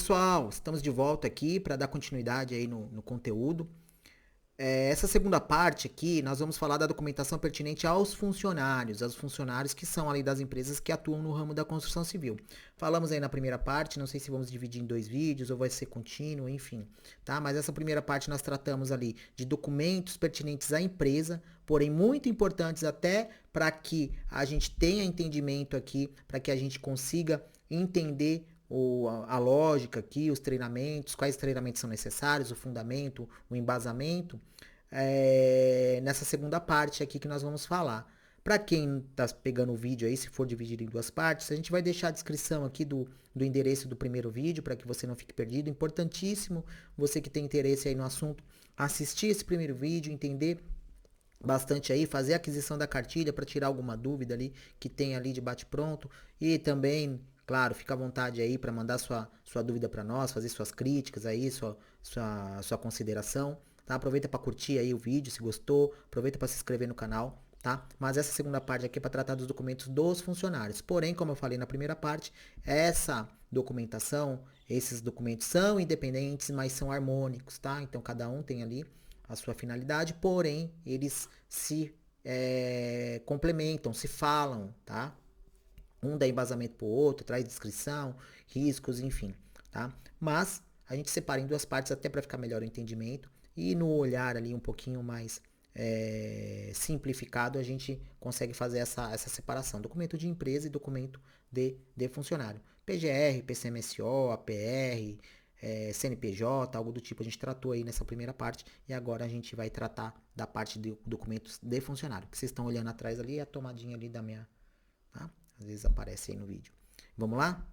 pessoal, estamos de volta aqui para dar continuidade aí no conteúdo. Essa segunda parte aqui, nós vamos falar da documentação pertinente aos funcionários que são ali das empresas que atuam no ramo da construção civil. Falamos aí na primeira parte, não sei se vamos dividir em 2 vídeos ou vai ser contínuo, enfim, tá? Mas essa primeira parte nós tratamos ali de documentos pertinentes à empresa, porém muito importantes até para que a gente tenha entendimento aqui, para que a gente consiga entender a lógica aqui, os treinamentos, quais treinamentos são necessários, o fundamento, o embasamento, nessa segunda parte aqui que nós vamos falar. Para quem está pegando o vídeo aí, se for dividido em 2 partes, a gente vai deixar a descrição aqui do endereço do primeiro vídeo, para que você não fique perdido. Importantíssimo, você que tem interesse aí no assunto, assistir esse primeiro vídeo, entender bastante aí, fazer a aquisição da cartilha para tirar alguma dúvida ali que tem ali de bate-pronto e também, claro, fica à vontade aí para mandar sua dúvida para nós, fazer suas críticas aí, sua consideração, tá? Aproveita para curtir aí o vídeo se gostou, aproveita para se inscrever no canal, tá? Mas essa segunda parte aqui é para tratar dos documentos dos funcionários. Porém, como eu falei na primeira parte, essa documentação, esses documentos são independentes, mas são harmônicos, tá? Então cada um tem ali a sua finalidade, porém eles se complementam, se falam, tá? Um dá embasamento pro outro, traz descrição, riscos, enfim, tá? Mas a gente separa em 2 partes até para ficar melhor o entendimento e no olhar ali um pouquinho mais simplificado a gente consegue fazer essa separação. Documento de empresa e documento de funcionário. PGR, PCMSO, APR, CNPJ, algo do tipo a gente tratou aí nessa primeira parte e agora a gente vai tratar da parte de documentos de funcionário. Que vocês estão olhando atrás ali é a tomadinha ali da minha, tá? Às vezes aparece aí no vídeo. Vamos lá?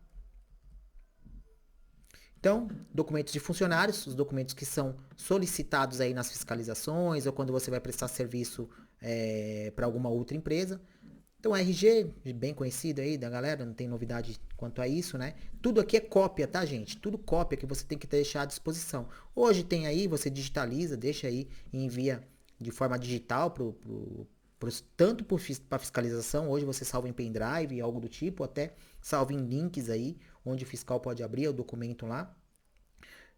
Então, documentos de funcionários, os documentos que são solicitados aí nas fiscalizações ou quando você vai prestar serviço para alguma outra empresa. Então, RG, bem conhecido aí da galera, não tem novidade quanto a isso, né? Tudo aqui é cópia, tá, gente? Tudo cópia que você tem que deixar à disposição. Hoje tem aí, você deixa aí e envia de forma digital tanto para fiscalização, hoje você salva em pendrive, algo do tipo, até salva em links aí, onde o fiscal pode abrir o documento lá,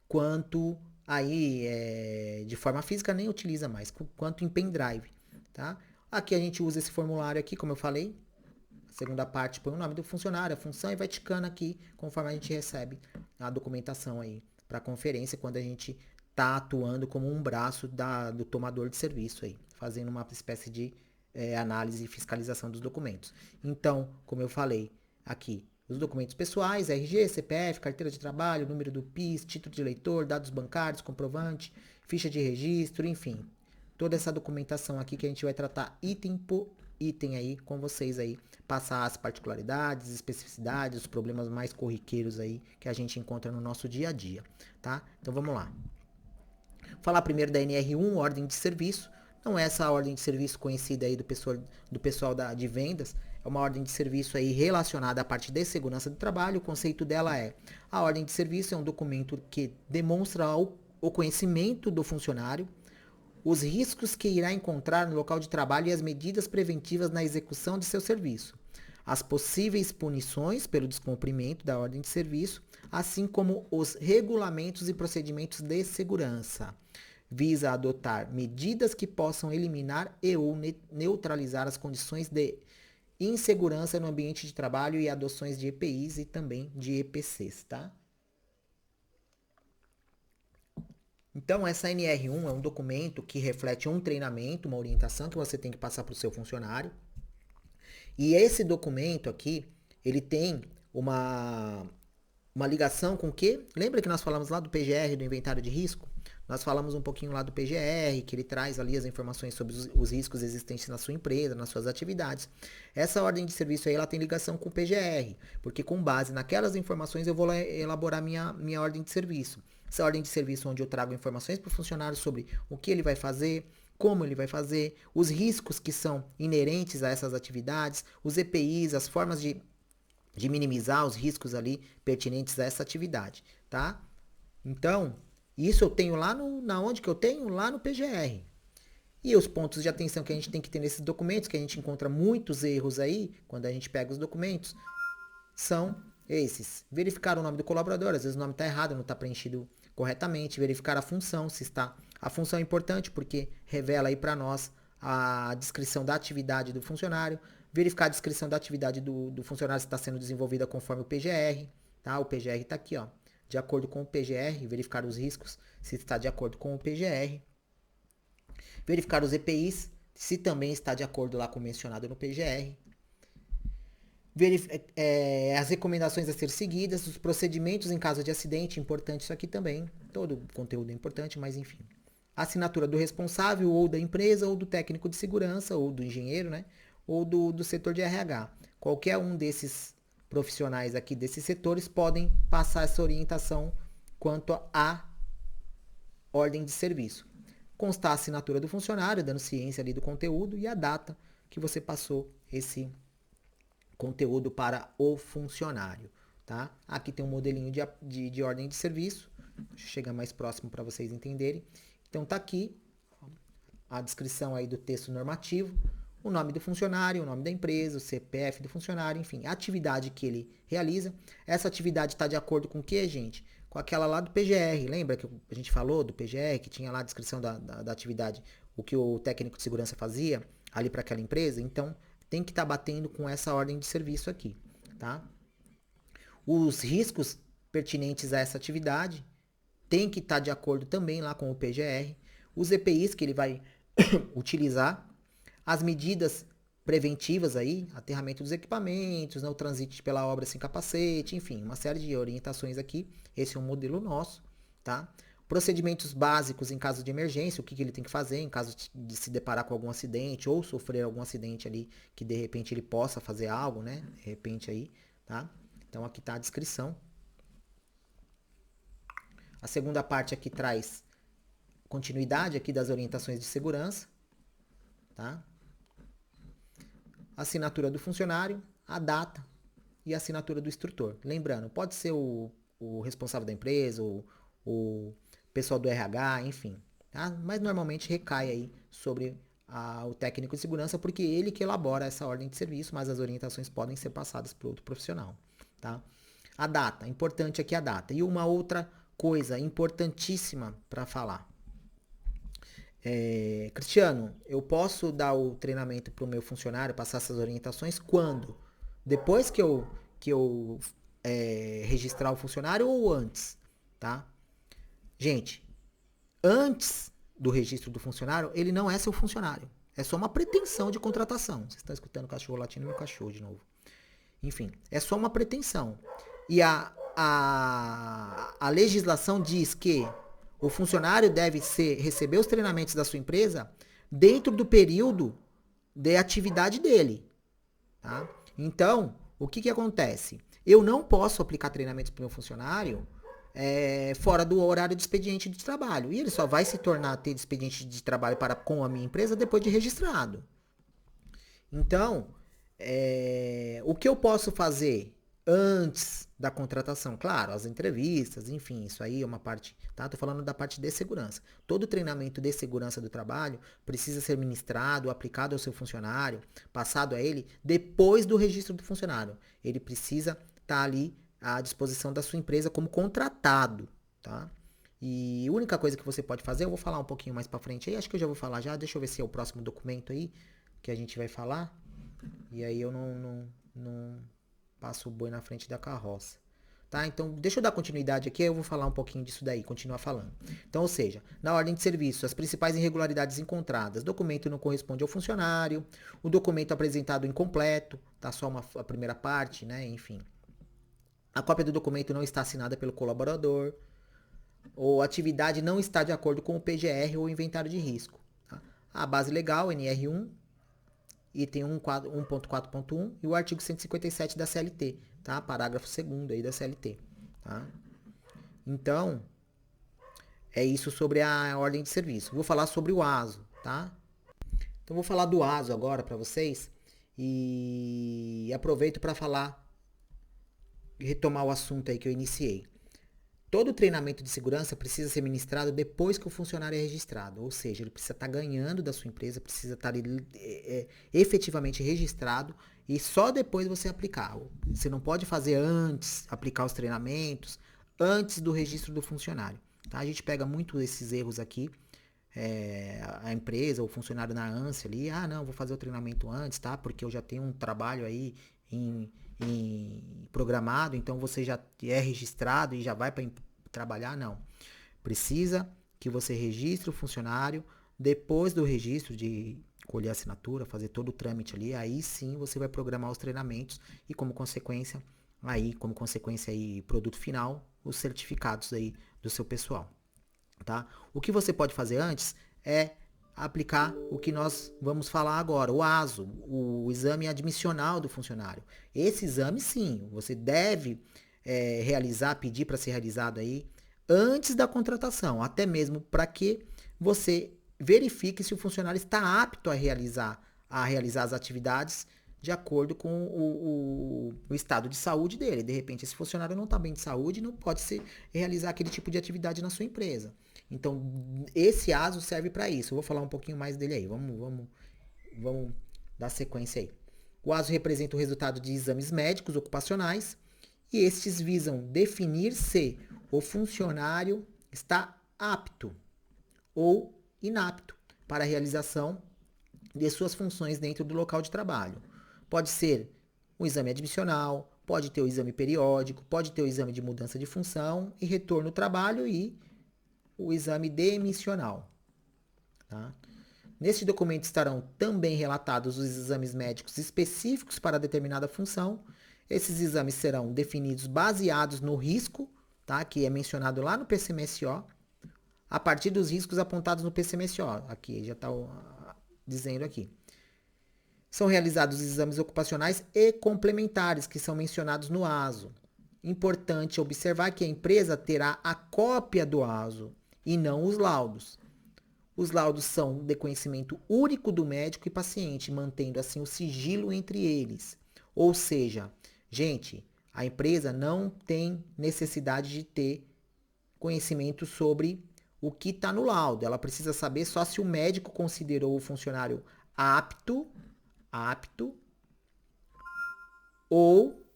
quanto aí de forma física nem utiliza mais, quanto em pendrive, tá? Aqui a gente usa esse formulário aqui, como eu falei, a segunda parte põe o nome do funcionário, a função e vai ticando aqui, conforme a gente recebe a documentação aí para conferência, quando a gente tá atuando como um braço do tomador de serviço aí, fazendo uma espécie de análise e fiscalização dos documentos. Então, como eu falei aqui, os documentos pessoais, RG, CPF, carteira de trabalho, número do PIS, título de eleitor, dados bancários, comprovante, ficha de registro, enfim. Toda essa documentação aqui que a gente vai tratar item por item aí com vocês aí, passar as particularidades, especificidades, os problemas mais corriqueiros aí que a gente encontra no nosso dia a dia, tá? Então vamos lá. Falar primeiro da NR1, ordem de serviço. Não é essa ordem de serviço conhecida aí do pessoal de vendas, é uma ordem de serviço aí relacionada à parte de segurança do trabalho. O conceito dela a ordem de serviço é um documento que demonstra o conhecimento do funcionário, os riscos que irá encontrar no local de trabalho e as medidas preventivas na execução de seu serviço, as possíveis punições pelo descumprimento da ordem de serviço, assim como os regulamentos e procedimentos de segurança. Visa adotar medidas que possam eliminar e ou neutralizar as condições de insegurança no ambiente de trabalho e adoções de EPIs e também de EPCs, tá? Então, essa NR1 é um documento que reflete um treinamento, uma orientação que você tem que passar para o seu funcionário. E esse documento aqui, ele tem uma ligação com o quê? Lembra que nós falamos lá do PGR, do inventário de risco? Nós falamos um pouquinho lá do PGR, que ele traz ali as informações sobre os riscos existentes na sua empresa, nas suas atividades. Essa ordem de serviço aí, ela tem ligação com o PGR, porque com base naquelas informações eu vou elaborar minha ordem de serviço. Essa ordem de serviço onde eu trago informações para o funcionário sobre o que ele vai fazer, como ele vai fazer, os riscos que são inerentes a essas atividades, os EPIs, as formas de minimizar os riscos ali pertinentes a essa atividade, tá? Então, isso eu tenho lá onde que eu tenho? Lá no PGR. E os pontos de atenção que a gente tem que ter nesses documentos, que a gente encontra muitos erros aí, quando a gente pega os documentos, são Esses, verificar o nome do colaborador, às vezes o nome está errado, não está preenchido corretamente, verificar a função, se está. A função é importante porque revela aí para nós a descrição da atividade do funcionário, verificar a descrição da atividade do funcionário se está sendo desenvolvida conforme o PGR, tá? O PGR está aqui, ó, de acordo com o PGR, verificar os riscos se está de acordo com o PGR, verificar os EPIs se também está de acordo lá com o mencionado no PGR, as recomendações a ser seguidas, os procedimentos em caso de acidente, importante isso aqui também, todo o conteúdo é importante, mas enfim. A assinatura do responsável, ou da empresa, ou do técnico de segurança, ou do engenheiro, né? Ou do setor de RH. Qualquer um desses profissionais aqui, desses setores, podem passar essa orientação quanto à ordem de serviço. Constar a assinatura do funcionário, dando ciência ali do conteúdo, e a data que você passou esse conteúdo para o funcionário, tá? Aqui tem um modelinho de ordem de serviço. Deixa eu chegar mais próximo para vocês entenderem. Então tá aqui a descrição aí do texto normativo, o nome do funcionário, o nome da empresa, o CPF do funcionário, enfim, a atividade que ele realiza. Essa atividade está de acordo com o que, gente? Com aquela lá do PGR. Lembra que a gente falou do PGR, que tinha lá a descrição da atividade, o que o técnico de segurança fazia ali para aquela empresa? Então, tem que estar batendo com essa ordem de serviço aqui, tá? Os riscos pertinentes a essa atividade tem que estar de acordo também lá com o PGR. Os EPIs que ele vai utilizar, as medidas preventivas aí, aterramento dos equipamentos, o trânsito pela obra sem capacete, enfim, uma série de orientações aqui. Esse é um modelo nosso, tá? Procedimentos básicos em caso de emergência, o que ele tem que fazer em caso de se deparar com algum acidente ou sofrer algum acidente ali que de repente ele possa fazer algo, né? De repente aí, tá? Então aqui tá a descrição. A segunda parte aqui traz continuidade aqui das orientações de segurança, tá? Assinatura do funcionário, a data e a assinatura do instrutor. Lembrando, pode ser o responsável da empresa, o pessoal do RH, enfim, tá? Mas normalmente recai aí sobre o técnico de segurança, porque ele que elabora essa ordem de serviço, mas as orientações podem ser passadas para outro profissional, tá? A data, importante aqui a data. E uma outra coisa importantíssima para falar. Cristiano, eu posso dar o treinamento para o meu funcionário, passar essas orientações quando? Depois que eu registrar o funcionário ou antes, tá? Gente, antes do registro do funcionário, ele não é seu funcionário. É só uma pretensão de contratação. Vocês estão escutando o cachorro latindo e meu cachorro de novo. Enfim, é só uma pretensão. E a legislação diz que o funcionário deve receber os treinamentos da sua empresa dentro do período de atividade dele. Tá? Então, o que acontece? Eu não posso aplicar treinamentos para o meu funcionário fora do horário de expediente de trabalho. E ele só vai se tornar ter expediente de trabalho com a minha empresa depois de registrado. Então, o que eu posso fazer antes da contratação? Claro, as entrevistas, enfim, isso aí é uma parte, tá? Tô falando da parte de segurança. Todo treinamento de segurança do trabalho precisa ser ministrado, aplicado ao seu funcionário, passado a ele depois do registro do funcionário. Ele precisa estar ali à disposição da sua empresa como contratado, tá? E a única coisa que você pode fazer, eu vou falar um pouquinho mais pra frente aí, acho que eu já vou falar já, deixa eu ver se é o próximo documento aí que a gente vai falar. E aí eu não passo o boi na frente da carroça. Tá? Então, deixa eu dar continuidade aqui, eu vou falar um pouquinho disso daí, continuar falando. Então, ou seja, na ordem de serviço, as principais irregularidades encontradas. Documento não corresponde ao funcionário, o documento apresentado incompleto, tá só a primeira parte, né? Enfim. A cópia do documento não está assinada pelo colaborador, ou a atividade não está de acordo com o PGR ou inventário de risco. Tá? A base legal, NR1, item 1.4.1 e o artigo 157 da CLT, tá? Parágrafo 2º aí da CLT, tá? Então, é isso sobre a ordem de serviço. Vou falar sobre o ASO, tá? Então, vou falar do ASO agora para vocês e aproveito para falar, retomar o assunto aí que eu iniciei. Todo treinamento de segurança precisa ser ministrado depois que o funcionário é registrado, ou seja, ele precisa estar ganhando da sua empresa, precisa estar efetivamente registrado e só depois você aplicar. Você não pode fazer antes, aplicar os treinamentos, antes do registro do funcionário. Tá? A gente pega muito esses erros aqui, a empresa, o funcionário na ânsia ali, não, vou fazer o treinamento antes, tá? Porque eu já tenho um trabalho aí em programado, então você já é registrado e já vai para trabalhar, não. Precisa que você registre o funcionário, depois do registro de colher a assinatura, fazer todo o trâmite ali, aí sim você vai programar os treinamentos e como consequência aí produto final, os certificados aí do seu pessoal, tá? O que você pode fazer antes é aplicar o que nós vamos falar agora, o ASO, o exame admissional do funcionário. Esse exame, sim, você deve pedir para ser realizado aí antes da contratação, até mesmo para que você verifique se o funcionário está apto a realizar as atividades de acordo com o estado de saúde dele. De repente, esse funcionário não está bem de saúde e não pode realizar aquele tipo de atividade na sua empresa. Então, esse ASO serve para isso. Eu vou falar um pouquinho mais dele aí. Vamos dar sequência aí. O ASO representa o resultado de exames médicos ocupacionais e estes visam definir se o funcionário está apto ou inapto para a realização de suas funções dentro do local de trabalho. Pode ser um exame admissional, pode ter o exame periódico, pode ter o exame de mudança de função e retorno ao trabalho e o exame demissional. Tá? Neste documento estarão também relatados os exames médicos específicos para determinada função. Esses exames serão definidos baseados no risco, tá? Que é mencionado lá no PCMSO, a partir dos riscos apontados no PCMSO. Aqui já está dizendo aqui. São realizados exames ocupacionais e complementares que são mencionados no ASO. Importante observar que a empresa terá a cópia do ASO e não os laudos. Os laudos são de conhecimento único do médico e paciente, mantendo assim o sigilo entre eles. Ou seja, gente, a empresa não tem necessidade de ter conhecimento sobre o que está no laudo. Ela precisa saber só se o médico considerou o funcionário apto ou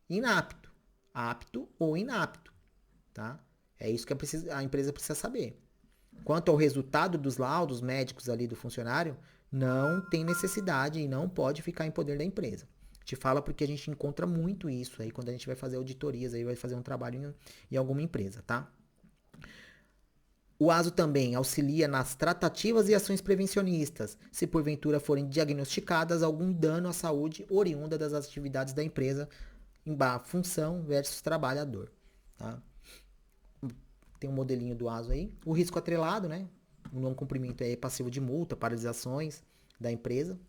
inapto. Apto ou inapto, tá? É isso que a empresa precisa saber. Quanto ao resultado dos laudos médicos ali do funcionário, não tem necessidade e não pode ficar em poder da empresa. Te fala porque a gente encontra muito isso aí quando a gente vai fazer auditorias, aí vai fazer um trabalho em alguma empresa, tá? O ASO também auxilia nas tratativas e ações prevencionistas, se porventura forem diagnosticadas algum dano à saúde oriunda das atividades da empresa em função versus trabalhador, tá? Tem um modelinho do ASO aí. O risco atrelado, né? O não cumprimento é passivo de multa, paralisações da empresa.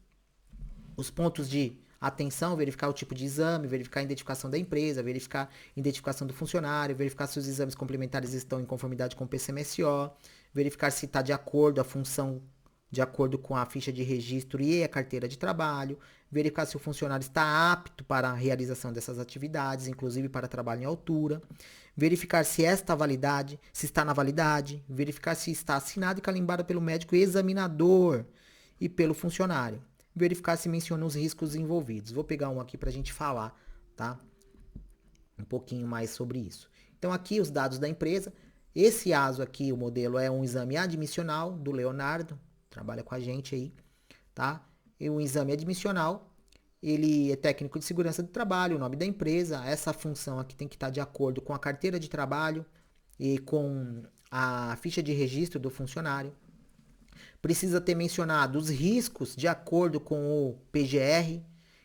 Os pontos de atenção, verificar o tipo de exame, verificar a identificação da empresa, verificar a identificação do funcionário, verificar se os exames complementares estão em conformidade com o PCMSO, verificar se está de acordo a função de acordo com a ficha de registro e a carteira de trabalho, verificar se o funcionário está apto para a realização dessas atividades, inclusive para trabalho em altura, verificar se está na validade, verificar se está assinado e carimbado pelo médico examinador e pelo funcionário, verificar se menciona os riscos envolvidos. Vou pegar um aqui para a gente falar, tá? Um pouquinho mais sobre isso. Então aqui os dados da empresa. Esse ASO aqui, o modelo é um exame admissional do Leonardo, trabalha com a gente aí, tá? E um exame admissional, ele é técnico de segurança do trabalho, o nome da empresa, essa função aqui tem que estar de acordo com a carteira de trabalho e com a ficha de registro do funcionário. Precisa ter mencionado os riscos de acordo com o PGR.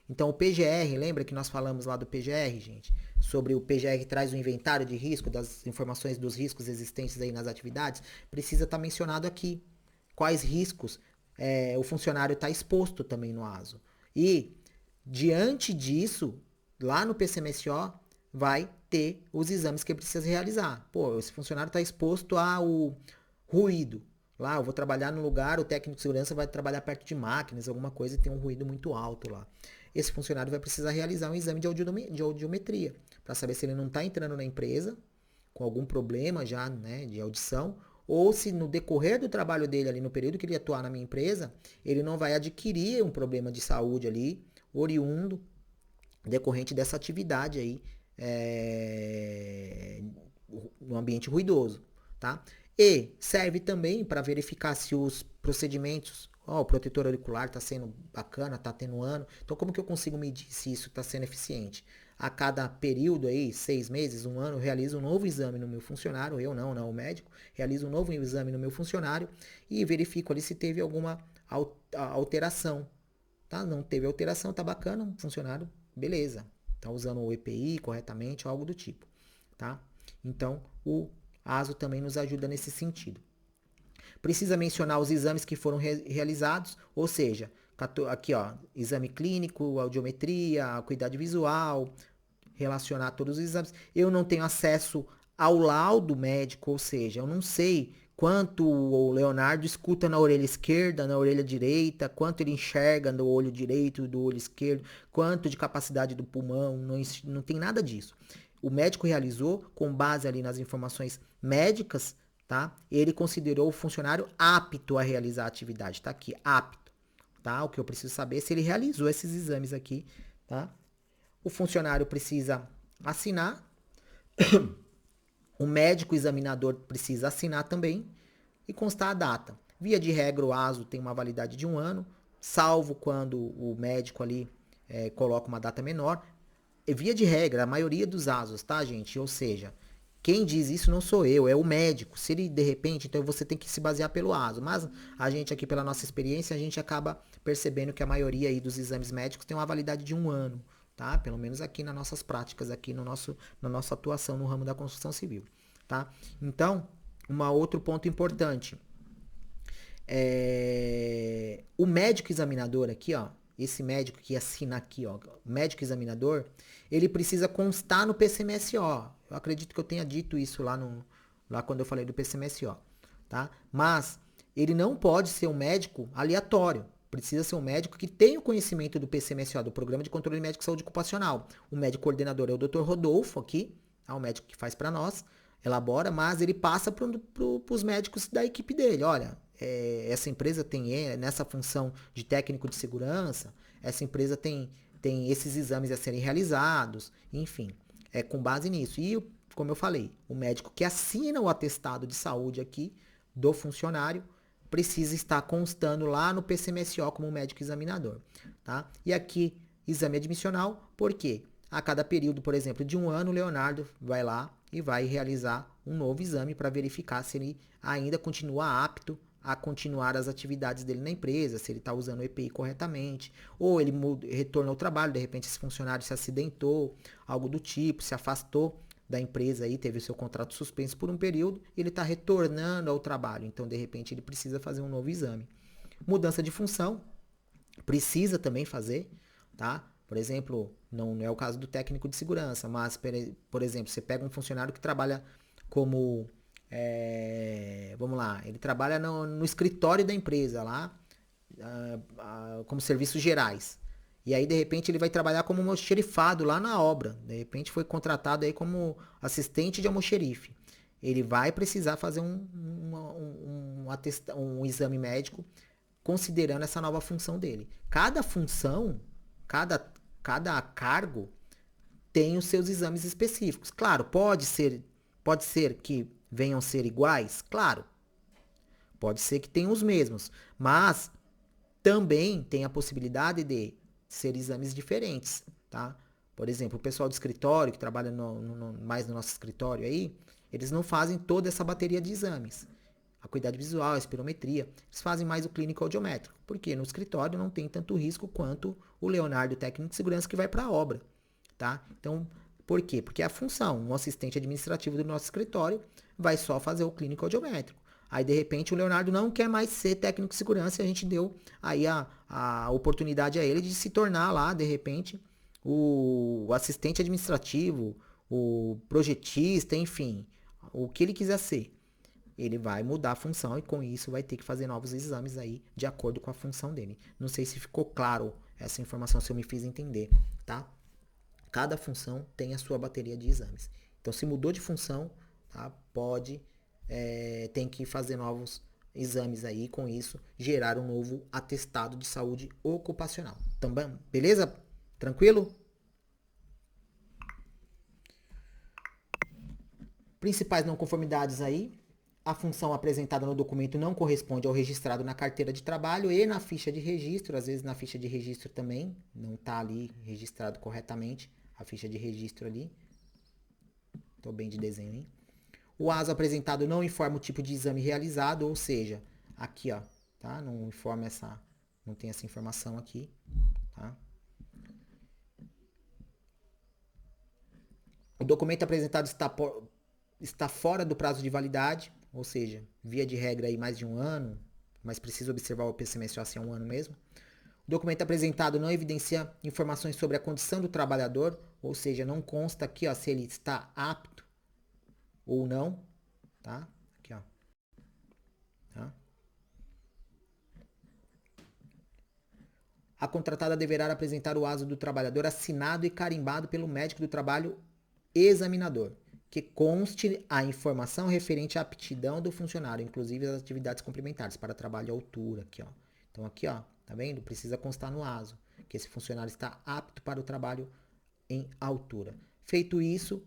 Então o PGR, lembra que nós falamos lá do PGR, gente? Sobre o PGR traz o inventário de risco, das informações dos riscos existentes aí nas atividades. Precisa estar mencionado aqui. Quais riscos o funcionário está exposto também no ASO. E, diante disso, lá no PCMSO, vai ter os exames que precisa realizar. Pô, esse funcionário está exposto ao ruído. Lá, eu vou trabalhar no lugar, o técnico de segurança vai trabalhar perto de máquinas, alguma coisa, e tem um ruído muito alto lá. esse funcionário vai precisar realizar um exame de audiometria, para saber se ele não está entrando na empresa com algum problema já, né, de audição, ou se no decorrer do trabalho dele ali, no período que ele atuar na minha empresa, ele não vai adquirir um problema de saúde ali, oriundo, decorrente dessa atividade aí, no ambiente ruidoso, tá? E serve também para verificar se os procedimentos, o protetor auricular está sendo bacana, está tendo ano. Então, como que eu consigo medir se isso está sendo eficiente? A cada período aí, 6 meses, um ano, eu realizo um novo exame no meu funcionário, eu não o médico, realizo um novo exame no meu funcionário e verifico ali se teve alguma alteração, tá? Não teve alteração, tá bacana, um funcionário, beleza. Tá usando o EPI corretamente, algo do tipo, tá? Então, o ASO também nos ajuda nesse sentido. Precisa mencionar os exames que foram realizados, ou seja, aqui ó, exame clínico, audiometria, acuidade visual, relacionar todos os exames. Eu não tenho acesso ao laudo médico, ou seja, eu não sei quanto o Leonardo escuta na orelha esquerda, na orelha direita, quanto ele enxerga no olho direito, do olho esquerdo, quanto de capacidade do pulmão, não tem nada disso. O médico realizou com base ali nas informações médicas, tá? Ele considerou o funcionário apto a realizar a atividade, tá aqui, apto, tá? O que eu preciso saber é se ele realizou esses exames aqui, tá? O funcionário precisa assinar, o médico examinador precisa assinar também e constar a data. Via de regra, o ASO tem uma validade de 1 ano, salvo quando o médico ali coloca uma data menor. E via de regra, a maioria dos ASOs, tá, gente? Ou seja, quem diz isso não sou eu, é o médico. Se ele, de repente, então você tem que se basear pelo ASO. Mas a gente aqui, pela nossa experiência, a gente acaba percebendo que a maioria aí dos exames médicos tem uma validade de 1 ano. Tá? Pelo menos aqui nas nossas práticas, aqui na nossa atuação no ramo da construção civil, tá? Então, outro ponto importante, o médico examinador aqui, ó, esse médico que assina aqui, ó, o médico examinador, ele precisa constar no PCMSO. Eu acredito que eu tenha dito isso lá quando eu falei do PCMSO, tá? Mas ele não pode ser um médico aleatório. Precisa ser um médico que tenha o conhecimento do PCMSO, do Programa de Controle Médico de Saúde Ocupacional. O médico coordenador é o Dr. Rodolfo aqui, o médico que faz para nós, elabora, mas ele passa para os médicos da equipe dele. Olha, essa empresa tem nessa função de técnico de segurança, essa empresa tem esses exames a serem realizados, enfim, com base nisso. E, como eu falei, o médico que assina o atestado de saúde aqui do funcionário precisa estar constando lá no PCMSO como médico examinador, tá? E aqui, exame admissional, por quê? A cada período, por exemplo, de 1 ano, o Leonardo vai lá e vai realizar um novo exame para verificar se ele ainda continua apto a continuar as atividades dele na empresa, se ele está usando o EPI corretamente, ou ele retorna ao trabalho, de repente esse funcionário se acidentou, algo do tipo, se afastou da empresa aí, teve o seu contrato suspenso por um período, e ele está retornando ao trabalho. Então, de repente, ele precisa fazer um novo exame. Mudança de função, precisa também fazer, tá? Por exemplo, não é o caso do técnico de segurança, mas, por exemplo, você pega um funcionário que trabalha como, vamos lá, ele trabalha no escritório da empresa lá, como serviços gerais. E aí, de repente, ele vai trabalhar como almoxerifado lá na obra. De repente, foi contratado aí como assistente de almoxerife. Ele vai precisar fazer um exame médico considerando essa nova função dele. Cada função, cada cargo tem os seus exames específicos. Claro, pode ser que venham a ser iguais? Claro. Pode ser que tenham os mesmos. Mas também tem a possibilidade de ser exames diferentes, tá? Por exemplo, o pessoal do escritório, que trabalha mais no nosso escritório aí, eles não fazem toda essa bateria de exames. Acuidade visual, a espirometria, eles fazem mais o clínico audiométrico, porque no escritório não tem tanto risco quanto o Leonardo, técnico de segurança, que vai para a obra, tá? Então, por quê? Porque a função, um assistente administrativo do nosso escritório vai só fazer o clínico audiométrico. Aí, de repente, o Leonardo não quer mais ser técnico de segurança e a gente deu aí a oportunidade a ele de se tornar lá, de repente, o assistente administrativo, o projetista, enfim, o que ele quiser ser. Ele vai mudar a função e com isso vai ter que fazer novos exames aí de acordo com a função dele. Não sei se ficou claro essa informação se eu me fiz entender, tá? Cada função tem a sua bateria de exames. Então, se mudou de função, tá? Tem que fazer novos exames aí, com isso, gerar um novo atestado de saúde ocupacional. Também, beleza? Tranquilo? Principais não conformidades aí. A função apresentada no documento não corresponde ao registrado na carteira de trabalho e na ficha de registro. Às vezes na ficha de registro também não está ali registrado corretamente a ficha de registro ali. Tô bem de desenho, hein? O ASO apresentado não informa o tipo de exame realizado, ou seja, aqui, ó, tá? Não informa não tem essa informação aqui, tá? O documento apresentado está fora do prazo de validade, ou seja, via de regra aí mais de 1 ano, mas precisa observar o PCMSO se é 1 ano mesmo. O documento apresentado não evidencia informações sobre a condição do trabalhador, ou seja, não consta aqui, ó, se ele está apto ou não, tá? Aqui, ó. Tá? A contratada deverá apresentar o ASO do trabalhador assinado e carimbado pelo médico do trabalho examinador, que conste a informação referente à aptidão do funcionário, inclusive as atividades complementares para trabalho à altura, aqui, ó. Então aqui, ó, tá vendo? Precisa constar no ASO que esse funcionário está apto para o trabalho em altura. Feito isso,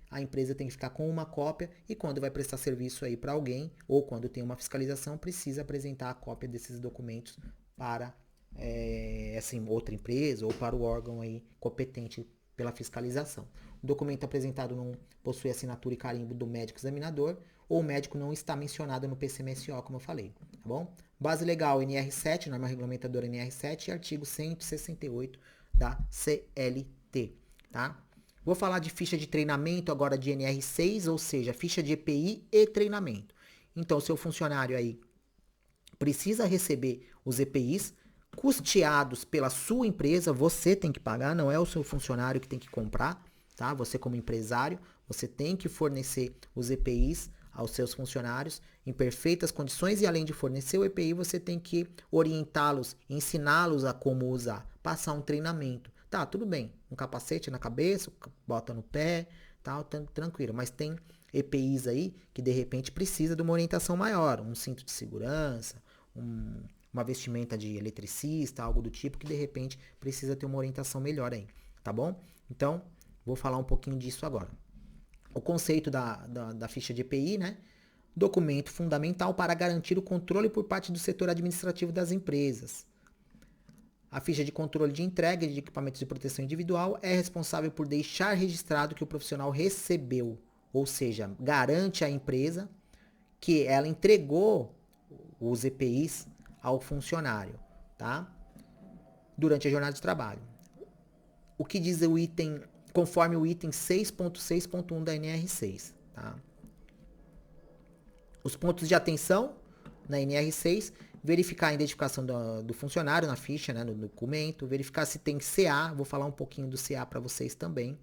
a empresa tem que ficar com uma cópia e quando vai prestar serviço aí para alguém ou quando tem uma fiscalização, precisa apresentar a cópia desses documentos para outra empresa ou para o órgão aí competente pela fiscalização. O documento apresentado não possui assinatura e carimbo do médico examinador ou o médico não está mencionado no PCMSO, como eu falei, tá bom? Base legal NR7, norma regulamentadora NR7 e artigo 168 da CLT, tá? Vou falar de ficha de treinamento agora de NR6, ou seja, ficha de EPI e treinamento. Então, seu funcionário aí precisa receber os EPIs custeados pela sua empresa, você tem que pagar, não é o seu funcionário que tem que comprar, tá? Você como empresário, você tem que fornecer os EPIs aos seus funcionários em perfeitas condições e além de fornecer o EPI, você tem que orientá-los, ensiná-los a como usar, passar um treinamento. Tá, tudo bem, um capacete na cabeça, bota no pé, tal, tranquilo, mas tem EPIs aí que de repente precisa de uma orientação maior, um cinto de segurança, uma vestimenta de eletricista, algo do tipo que de repente precisa ter uma orientação melhor aí, tá bom? Então, vou falar um pouquinho disso agora. O conceito da ficha de EPI, né? Documento fundamental para garantir o controle por parte do setor administrativo das empresas. A ficha de controle de entrega de equipamentos de proteção individual é responsável por deixar registrado que o profissional recebeu, ou seja, garante à empresa que ela entregou os EPIs ao funcionário, tá? Durante a jornada de trabalho. O que diz o item, conforme o item 6.6.1 da NR6, tá? Os pontos de atenção na NR6, verificar a identificação do funcionário na ficha, né, no documento, verificar se tem CA, vou falar um pouquinho do CA para vocês também,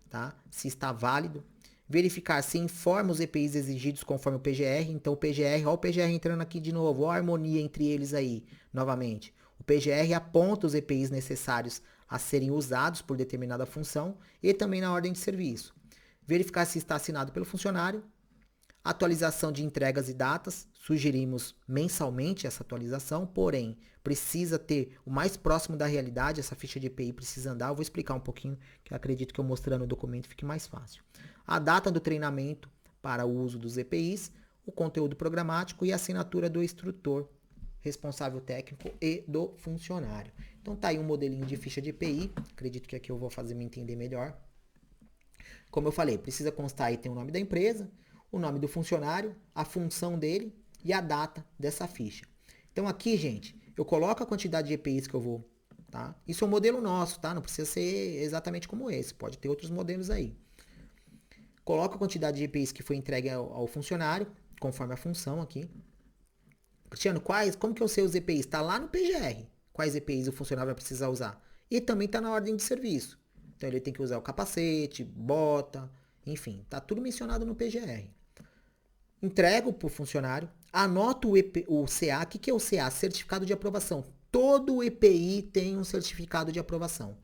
tá? Se está válido. Verificar se informa os EPIs exigidos conforme o PGR, então o PGR, ó o PGR entrando aqui de novo, ó a harmonia entre eles aí, novamente. O PGR aponta os EPIs necessários a serem usados por determinada função e também na ordem de serviço. Verificar se está assinado pelo funcionário. Atualização de entregas e datas, sugerimos mensalmente essa atualização, porém, precisa ter o mais próximo da realidade, essa ficha de EPI precisa andar, eu vou explicar um pouquinho, que eu acredito que eu mostrando o documento fique mais fácil. A data do treinamento para o uso dos EPIs, o conteúdo programático e a assinatura do instrutor, responsável técnico e do funcionário. Então tá aí um modelinho de ficha de EPI, acredito que aqui eu vou fazer me entender melhor. Como eu falei, precisa constar aí, tem o nome da empresa, o nome do funcionário, a função dele e a data dessa ficha. Então aqui, gente, eu coloco a quantidade de EPIs que eu vou, tá? Isso é um modelo nosso, tá? Não precisa ser exatamente como esse, pode ter outros modelos aí. Coloco a quantidade de EPIs que foi entregue ao funcionário, conforme a função aqui. Cristiano, como que eu sei os EPIs? Está lá no PGR. Quais EPIs o funcionário vai precisar usar? E também está na ordem de serviço. Então ele tem que usar o capacete, bota, enfim, tá tudo mencionado no PGR. Entrego para o funcionário, anoto o CA. O que é o CA? Certificado de aprovação. todo EPI tem um certificado de aprovação.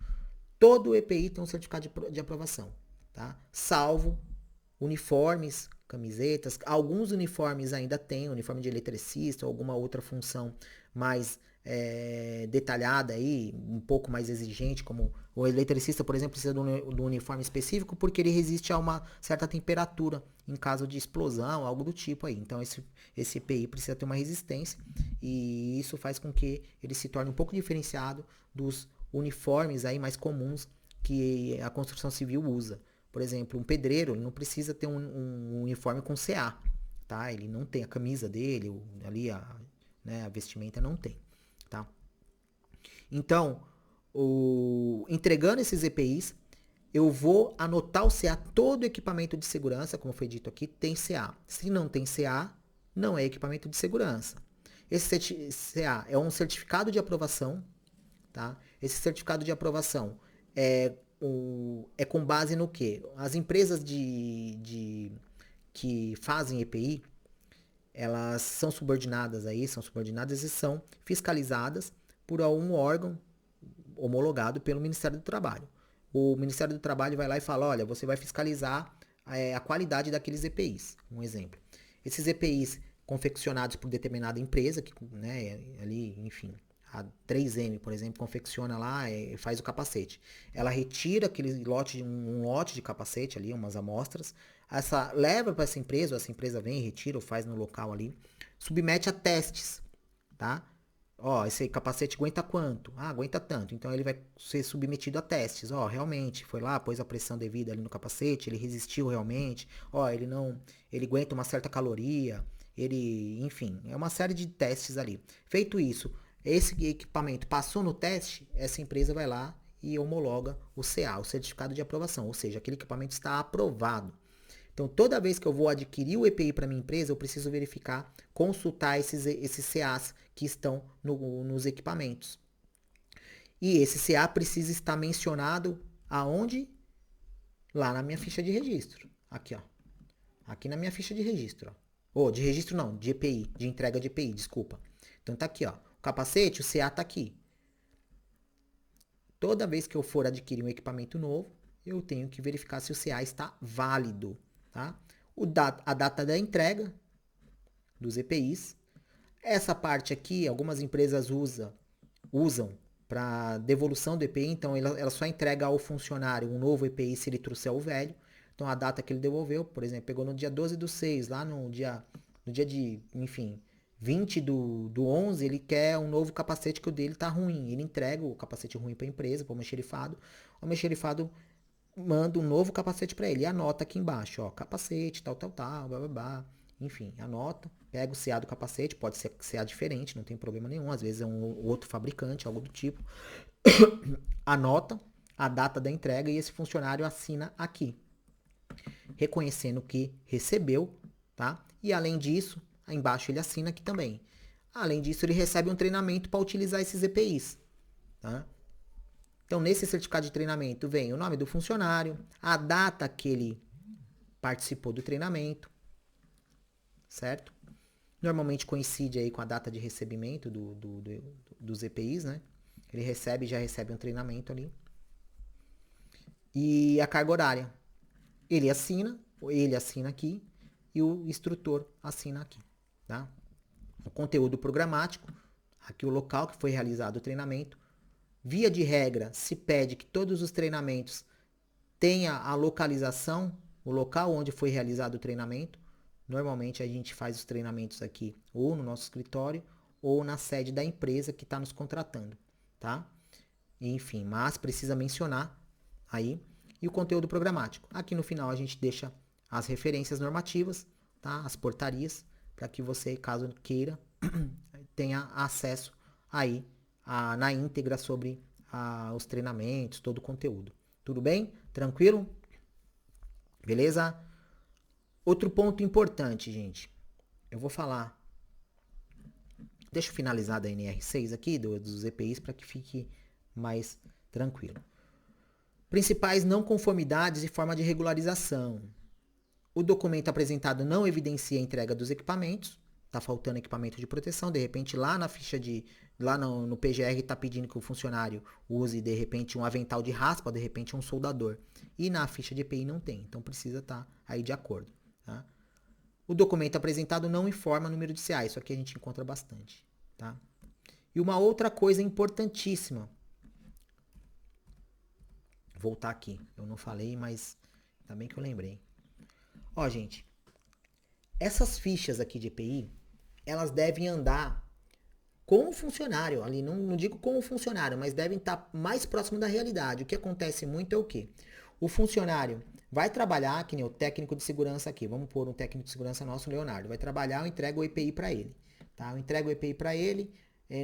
Todo EPI tem um certificado de aprovação, tá? Salvo uniformes, camisetas. Alguns uniformes ainda tem, uniforme de eletricista ou alguma outra função mais detalhada aí, um pouco mais exigente, como o eletricista, por exemplo, precisa de um uniforme específico porque ele resiste a uma certa temperatura em caso de explosão, algo do tipo aí. Então esse EPI precisa ter uma resistência e isso faz com que ele se torne um pouco diferenciado dos uniformes aí mais comuns que a construção civil usa. Por exemplo, um pedreiro ele não precisa ter um uniforme com CA, tá? Ele não tem a camisa dele, ali a vestimenta não tem, tá? Então, entregando esses EPIs, eu vou anotar o CA, todo equipamento de segurança, como foi dito aqui, tem CA. Se não tem CA, não é equipamento de segurança. Esse CA é um certificado de aprovação, tá? Esse certificado de aprovação é com base no quê? As empresas que fazem EPI, elas são subordinadas e são fiscalizadas por algum órgão homologado pelo Ministério do Trabalho. O Ministério do Trabalho vai lá e fala, olha, você vai fiscalizar a qualidade daqueles EPIs, um exemplo. Esses EPIs confeccionados por determinada empresa, que, né, ali, enfim, a 3M, por exemplo, confecciona lá e faz o capacete. Ela retira aquele um lote de capacete ali, umas amostras, leva para essa empresa vem, retira ou faz no local ali, submete a testes, tá? Ó, esse capacete aguenta quanto? Ah, aguenta tanto. Então ele vai ser submetido a testes. Ó, realmente, foi lá, pôs a pressão devida ali no capacete, ele resistiu realmente. Ó, ele aguenta uma certa caloria, enfim, é uma série de testes ali. Feito isso, esse equipamento passou no teste, essa empresa vai lá e homologa o CA, o certificado de aprovação, ou seja, aquele equipamento está aprovado. Então, toda vez que eu vou adquirir o EPI para minha empresa, eu preciso verificar, consultar esses CAs que estão nos equipamentos. E esse CA precisa estar mencionado aonde? Lá na minha ficha de registro. Aqui, ó. Aqui na minha ficha de registro, ó. De registro não, de EPI, de entrega de EPI, desculpa. Então tá aqui, ó. O capacete, o CA tá aqui. Toda vez que eu for adquirir um equipamento novo, eu tenho que verificar se o CA está válido, tá? A data da entrega dos EPIs. Essa parte aqui, algumas empresas usam para devolução do EPI, então ela só entrega ao funcionário um novo EPI se ele trouxer o velho. Então a data que ele devolveu, por exemplo, pegou no dia 12/6, lá no dia de, enfim, 20 do 11, ele quer um novo capacete que o dele tá ruim. Ele entrega o capacete ruim para a empresa, para o almoxerifado. O almoxerifado manda um novo capacete para ele. E anota aqui embaixo, ó, capacete, tal, blá, blá, blá. Enfim, anota, pega o CA do capacete, pode ser CA diferente, não tem problema nenhum. Às vezes é um outro fabricante, algo do tipo. Anota a data da entrega e esse funcionário assina aqui, reconhecendo que recebeu, tá? E além disso, aí embaixo ele assina aqui também. Além disso, ele recebe um treinamento para utilizar esses EPIs, tá? Então, nesse certificado de treinamento vem o nome do funcionário, a data que ele participou do treinamento, certo? Normalmente coincide aí com a data de recebimento dos EPIs, né? Ele já recebe um treinamento ali. E a carga horária. Ele assina aqui e o instrutor assina aqui, tá? O conteúdo programático, aqui o local que foi realizado o treinamento. Via de regra, se pede que todos os treinamentos tenha a localização, o local onde foi realizado o treinamento. Normalmente a gente faz os treinamentos aqui ou no nosso escritório ou na sede da empresa que está nos contratando, tá? Enfim, mas precisa mencionar aí. E o conteúdo programático. Aqui no final a gente deixa as referências normativas, tá? As portarias, para que você, caso queira, tenha acesso aí na íntegra sobre os treinamentos, todo o conteúdo. Tudo bem? Tranquilo? Beleza? Outro ponto importante, gente. Eu vou falar. Deixa eu finalizar da NR6 aqui, dos EPIs, para que fique mais tranquilo. Principais não conformidades e forma de regularização. O documento apresentado não evidencia a entrega dos equipamentos. Está faltando equipamento de proteção. De repente, lá na ficha lá no PGR está pedindo que o funcionário use, de repente, um avental de raspa, de repente, um soldador. E na ficha de EPI não tem, então precisa estar aí de acordo. Tá? O documento apresentado não informa número de CA, isso aqui a gente encontra bastante. Tá? E uma outra coisa importantíssima. Voltar aqui, eu não falei, mas também que eu lembrei. Ó, gente, essas fichas aqui de EPI, elas devem andar com o funcionário, ali não digo com o funcionário, mas devem estar mais próximo da realidade. O que acontece muito é o quê? O funcionário vai trabalhar, que nem o técnico de segurança aqui, vamos pôr um técnico de segurança nosso, Leonardo, vai trabalhar, eu entrego o EPI para ele. Tá? Eu entrego o EPI para ele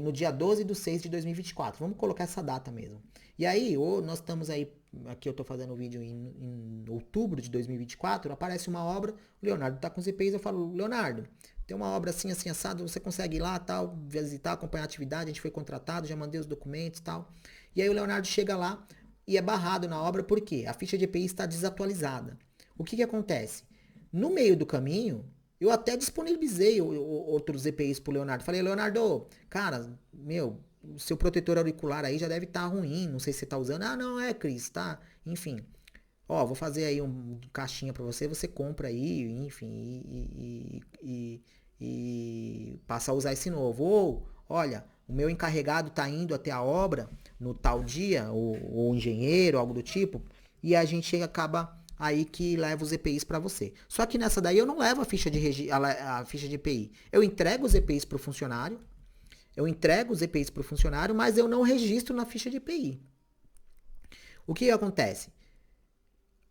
no dia 12/6/2024. Vamos colocar essa data mesmo. E aí, nós estamos aí, aqui eu estou fazendo o vídeo em outubro de 2024, aparece uma obra, o Leonardo está com os EPIs, eu falo, Leonardo, tem uma obra assim, assim, assado, você consegue ir lá, tal, visitar, acompanhar a atividade, a gente foi contratado, já mandei os documentos, tal. E aí o Leonardo chega lá e é barrado na obra, por quê? A ficha de EPI está desatualizada. O que acontece? No meio do caminho, eu até disponibilizei outros EPIs pro Leonardo. Falei, Leonardo, cara, meu, o seu protetor auricular aí já deve estar ruim, não sei se você tá usando. Ah, não, Cris, tá, enfim. Ó, vou fazer aí um caixinha para você compra aí, enfim, e passa a usar esse novo. Ou, olha, o meu encarregado tá indo até a obra no tal dia, ou engenheiro, algo do tipo, e a gente acaba aí que leva os EPIs para você. Só que nessa daí eu não levo a ficha a ficha de EPI. Eu entrego os EPIs pro funcionário, mas eu não registro na ficha de EPI. O que acontece?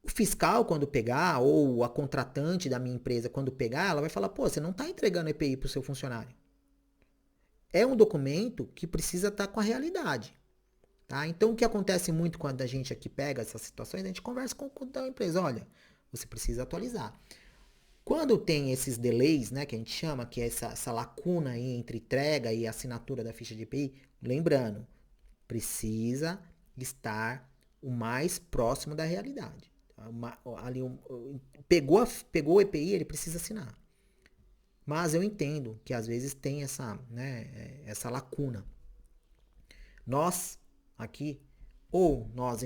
O fiscal, quando pegar, ou a contratante da minha empresa, quando pegar, ela vai falar, pô, você não está entregando EPI para o seu funcionário. É um documento que precisa estar com a realidade. Tá? Então, o que acontece muito quando a gente aqui pega essas situações, a gente conversa com a empresa, olha, você precisa atualizar. Quando tem esses delays, né, que a gente chama, que é essa lacuna aí entre entrega e assinatura da ficha de EPI, lembrando, precisa estar o mais próximo da realidade. Pegou o EPI, ele precisa assinar. Mas eu entendo que às vezes tem essa lacuna. Nós, aqui, ou nós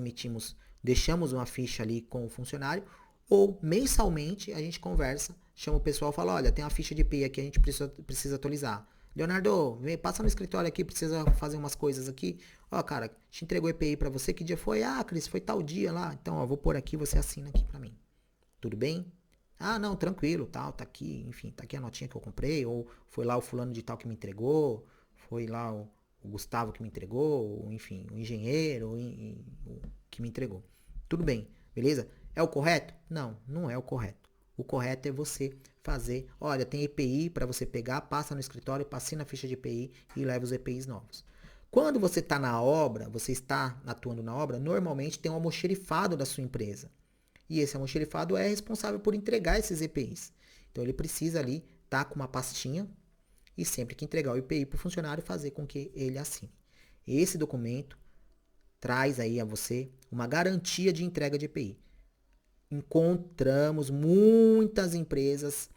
deixamos uma ficha ali com o funcionário, ou mensalmente a gente conversa, chama o pessoal e fala, olha, tem uma ficha de EPI aqui, a gente precisa atualizar. Leonardo, passa no escritório aqui, precisa fazer umas coisas aqui. Ó, cara, te entregou EPI pra você, que dia foi? Ah, Cris, foi tal dia lá. Então, ó, vou pôr aqui, você assina aqui pra mim. Tudo bem? Ah, não, tranquilo, tal, tá aqui, enfim, tá aqui a notinha que eu comprei, ou foi lá o fulano de tal que me entregou, foi lá o Gustavo que me entregou, ou, enfim, o engenheiro que me entregou. Tudo bem, beleza? É o correto? Não, não é o correto. O correto é você fazer, olha, tem EPI para você pegar, passa no escritório, assina a ficha de EPI e leva os EPIs novos. Quando você está na obra, você está atuando na obra, normalmente tem um almoxerifado da sua empresa. E esse almoxerifado é responsável por entregar esses EPIs. Então ele precisa ali estar com uma pastinha e sempre que entregar o EPI para o funcionário, fazer com que ele assine. Esse documento traz aí a você uma garantia de entrega de EPI. Encontramos muitas empresas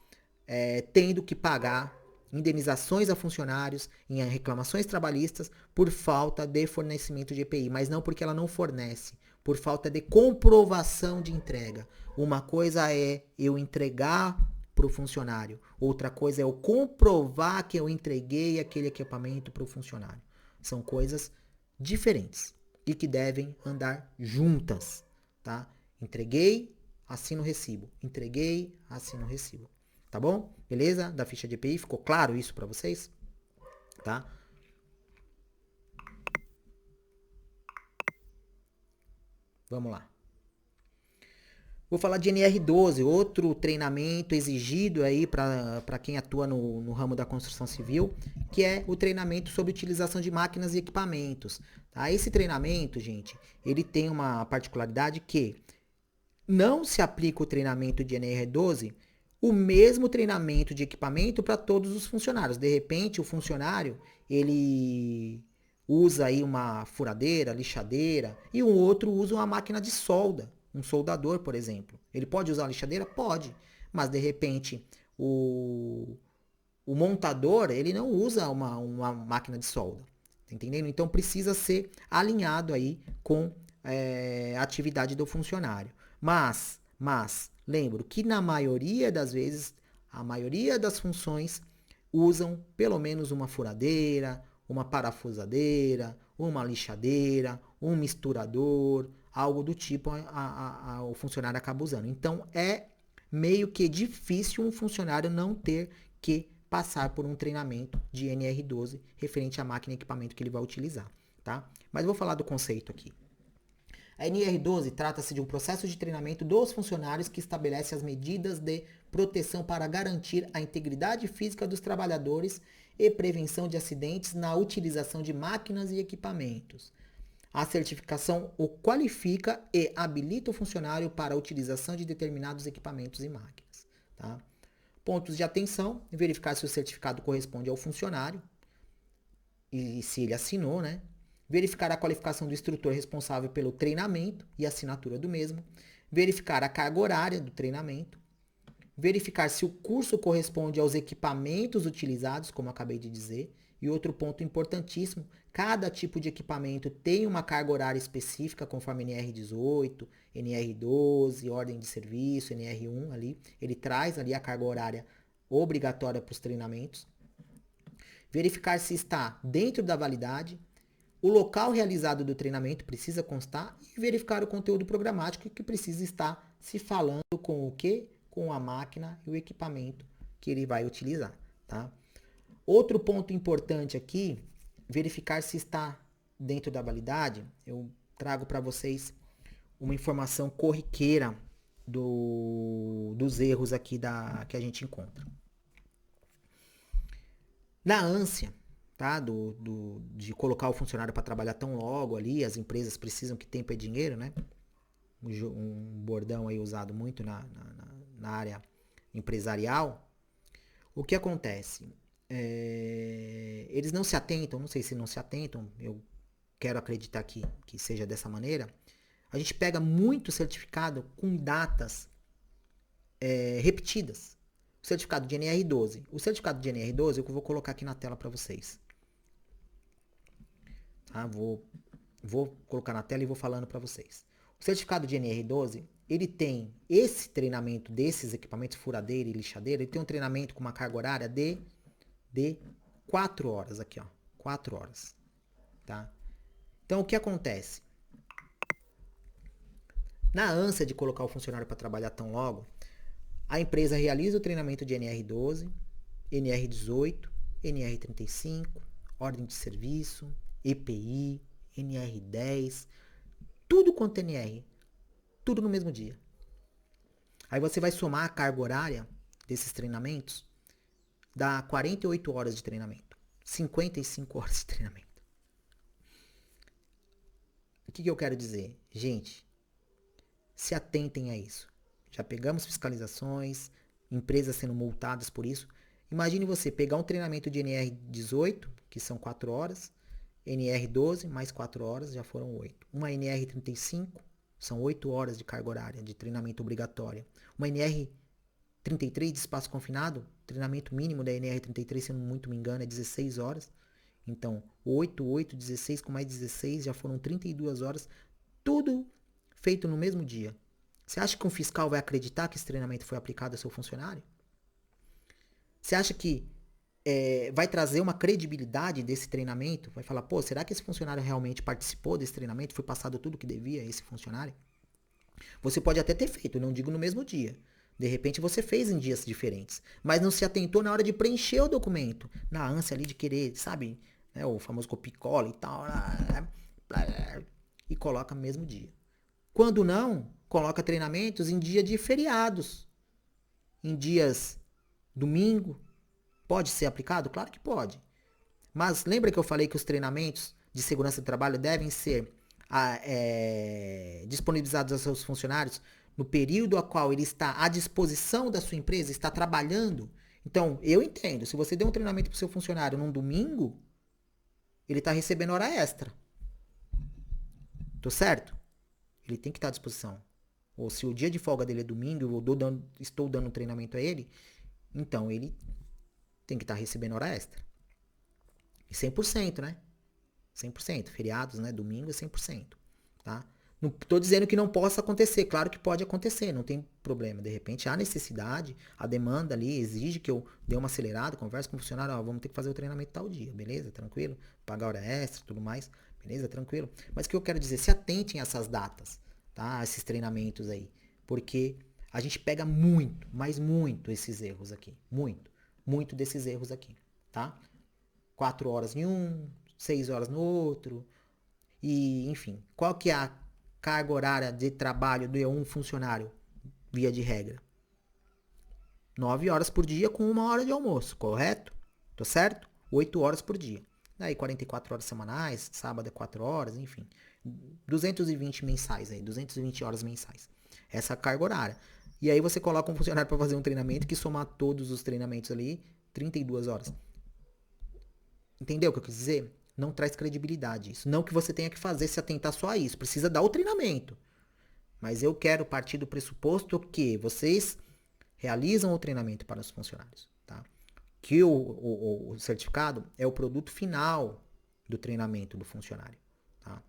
tendo que pagar indenizações a funcionários em reclamações trabalhistas por falta de fornecimento de EPI, mas não porque ela não fornece, por falta de comprovação de entrega. Uma coisa é eu entregar para o funcionário, outra coisa é eu comprovar que eu entreguei aquele equipamento para o funcionário. São coisas diferentes e que devem andar juntas, tá? Entreguei, assino o recibo. Entreguei, assino o recibo. Tá bom? Beleza? Da ficha de EPI, ficou claro isso para vocês? Tá? Vamos lá. Vou falar de NR12, outro treinamento exigido aí para quem atua no ramo da construção civil, que é o treinamento sobre utilização de máquinas e equipamentos. Tá? Esse treinamento, gente, ele tem uma particularidade que não se aplica o treinamento de NR12 o mesmo treinamento de equipamento para todos os funcionários. De repente, o funcionário, ele usa aí uma furadeira, lixadeira, e o outro usa uma máquina de solda, um soldador, por exemplo. Ele pode usar a lixadeira? Pode. Mas, de repente, o montador, ele não usa uma máquina de solda. Tá entendendo? Então precisa ser alinhado aí com a atividade do funcionário. Mas lembro que na maioria das vezes, a maioria das funções usam pelo menos uma furadeira, uma parafusadeira, uma lixadeira, um misturador, algo do tipo o funcionário acaba usando. Então é meio que difícil um funcionário não ter que passar por um treinamento de NR12 referente à máquina e equipamento que ele vai utilizar, tá? Mas eu vou falar do conceito aqui. A NR12 trata-se de um processo de treinamento dos funcionários que estabelece as medidas de proteção para garantir a integridade física dos trabalhadores e prevenção de acidentes na utilização de máquinas e equipamentos. A certificação o qualifica e habilita o funcionário para a utilização de determinados equipamentos e máquinas. Tá? Pontos de atenção: verificar se o certificado corresponde ao funcionário e se ele assinou, né? Verificar a qualificação do instrutor responsável pelo treinamento e assinatura do mesmo. Verificar a carga horária do treinamento. Verificar se o curso corresponde aos equipamentos utilizados, como eu acabei de dizer. E outro ponto importantíssimo: cada tipo de equipamento tem uma carga horária específica, conforme NR18, NR12, ordem de serviço, NR1 ali. Ele traz ali a carga horária obrigatória para os treinamentos. Verificar se está dentro da validade. O local realizado do treinamento precisa constar e verificar o conteúdo programático que precisa estar se falando com o quê? Com a máquina e o equipamento que ele vai utilizar, tá? Outro ponto importante aqui, verificar se está dentro da validade. Eu trago para vocês uma informação corriqueira dos erros aqui que a gente encontra. Na ânsia, tá? De colocar o funcionário para trabalhar tão logo ali, as empresas precisam que tempo é dinheiro, né? Um bordão aí usado muito na área empresarial. O que acontece? Eles não se atentam, não sei se não se atentam, eu quero acreditar que seja dessa maneira. A gente pega muito certificado com datas repetidas. O certificado de NR12. O certificado de NR12 eu vou colocar aqui na tela para vocês. Tá? Vou colocar na tela e vou falando para vocês. O certificado de NR12, ele tem esse treinamento desses equipamentos, furadeira e lixadeira, ele tem um treinamento com uma carga horária de 4 horas aqui, ó. 4 horas. Tá? Então, o que acontece? Na ânsia de colocar o funcionário para trabalhar tão logo, a empresa realiza o treinamento de NR12, NR18, NR35, ordem de serviço, EPI, NR10, tudo quanto é NR, tudo no mesmo dia. Aí você vai somar a carga horária desses treinamentos, dá 48 horas de treinamento, 55 horas de treinamento. O que eu quero dizer? Gente, se atentem a isso. Já pegamos fiscalizações, empresas sendo multadas por isso. Imagine você pegar um treinamento de NR18, que são 4 horas, NR12, mais 4 horas, já foram 8. Uma NR35, são 8 horas de carga horária, de treinamento obrigatório. Uma NR33 de espaço confinado, treinamento mínimo da NR33, se eu não muito me engano, é 16 horas. Então, 8, 16 com mais 16, já foram 32 horas, tudo feito no mesmo dia. Você acha que um fiscal vai acreditar que esse treinamento foi aplicado ao seu funcionário? Você acha que vai trazer uma credibilidade desse treinamento? Vai falar, pô, será que esse funcionário realmente participou desse treinamento? Foi passado tudo que devia a esse funcionário? Você pode até ter feito, não digo no mesmo dia. De repente você fez em dias diferentes, mas não se atentou na hora de preencher o documento. Na ânsia ali de querer, sabe? Né, o famoso copia-cola e tal. E coloca no mesmo dia. Quando não, coloca treinamentos em dia de feriados. Em dias domingo. Pode ser aplicado? Claro que pode. Mas lembra que eu falei que os treinamentos de segurança do trabalho devem ser disponibilizados aos seus funcionários no período a qual ele está à disposição da sua empresa, está trabalhando? Então, eu entendo. Se você deu um treinamento para o seu funcionário num domingo, ele está recebendo hora extra. Tô certo? Ele tem que estar à disposição. Ou se o dia de folga dele é domingo, eu estou dando um treinamento a ele, então ele tem que estar recebendo hora extra. E 100%, né? 100%. Feriados, né? Domingo é 100%. Tá? Não tô dizendo que não possa acontecer. Claro que pode acontecer, não tem problema. De repente há necessidade, a demanda ali exige que eu dê uma acelerada, converse com o funcionário, ó, vamos ter que fazer o treinamento tal dia, beleza? Tranquilo? Pagar hora extra, tudo mais, beleza? Tranquilo? Mas o que eu quero dizer, se atentem a essas datas, tá? Esses treinamentos aí. Porque a gente pega muito, mas muito esses erros aqui. Muito desses erros aqui, tá? 4 horas em um, 6 horas no outro. E, enfim, qual que é a carga horária de trabalho de um funcionário, via de regra? 9 horas por dia com 1 hora de almoço, correto? Tô certo? 8 horas por dia. Daí 44 horas semanais, sábado é 4 horas, enfim. 220 mensais aí, 220 horas mensais. Essa é a carga horária. E aí você coloca um funcionário para fazer um treinamento que somar todos os treinamentos ali, 32 horas. Entendeu o que eu quis dizer? Não traz credibilidade isso. Não que você tenha que fazer se atentar só a isso. Precisa dar o treinamento. Mas eu quero partir do pressuposto que vocês realizam o treinamento para os funcionários. Tá? Que o certificado é o produto final do treinamento do funcionário. Tá?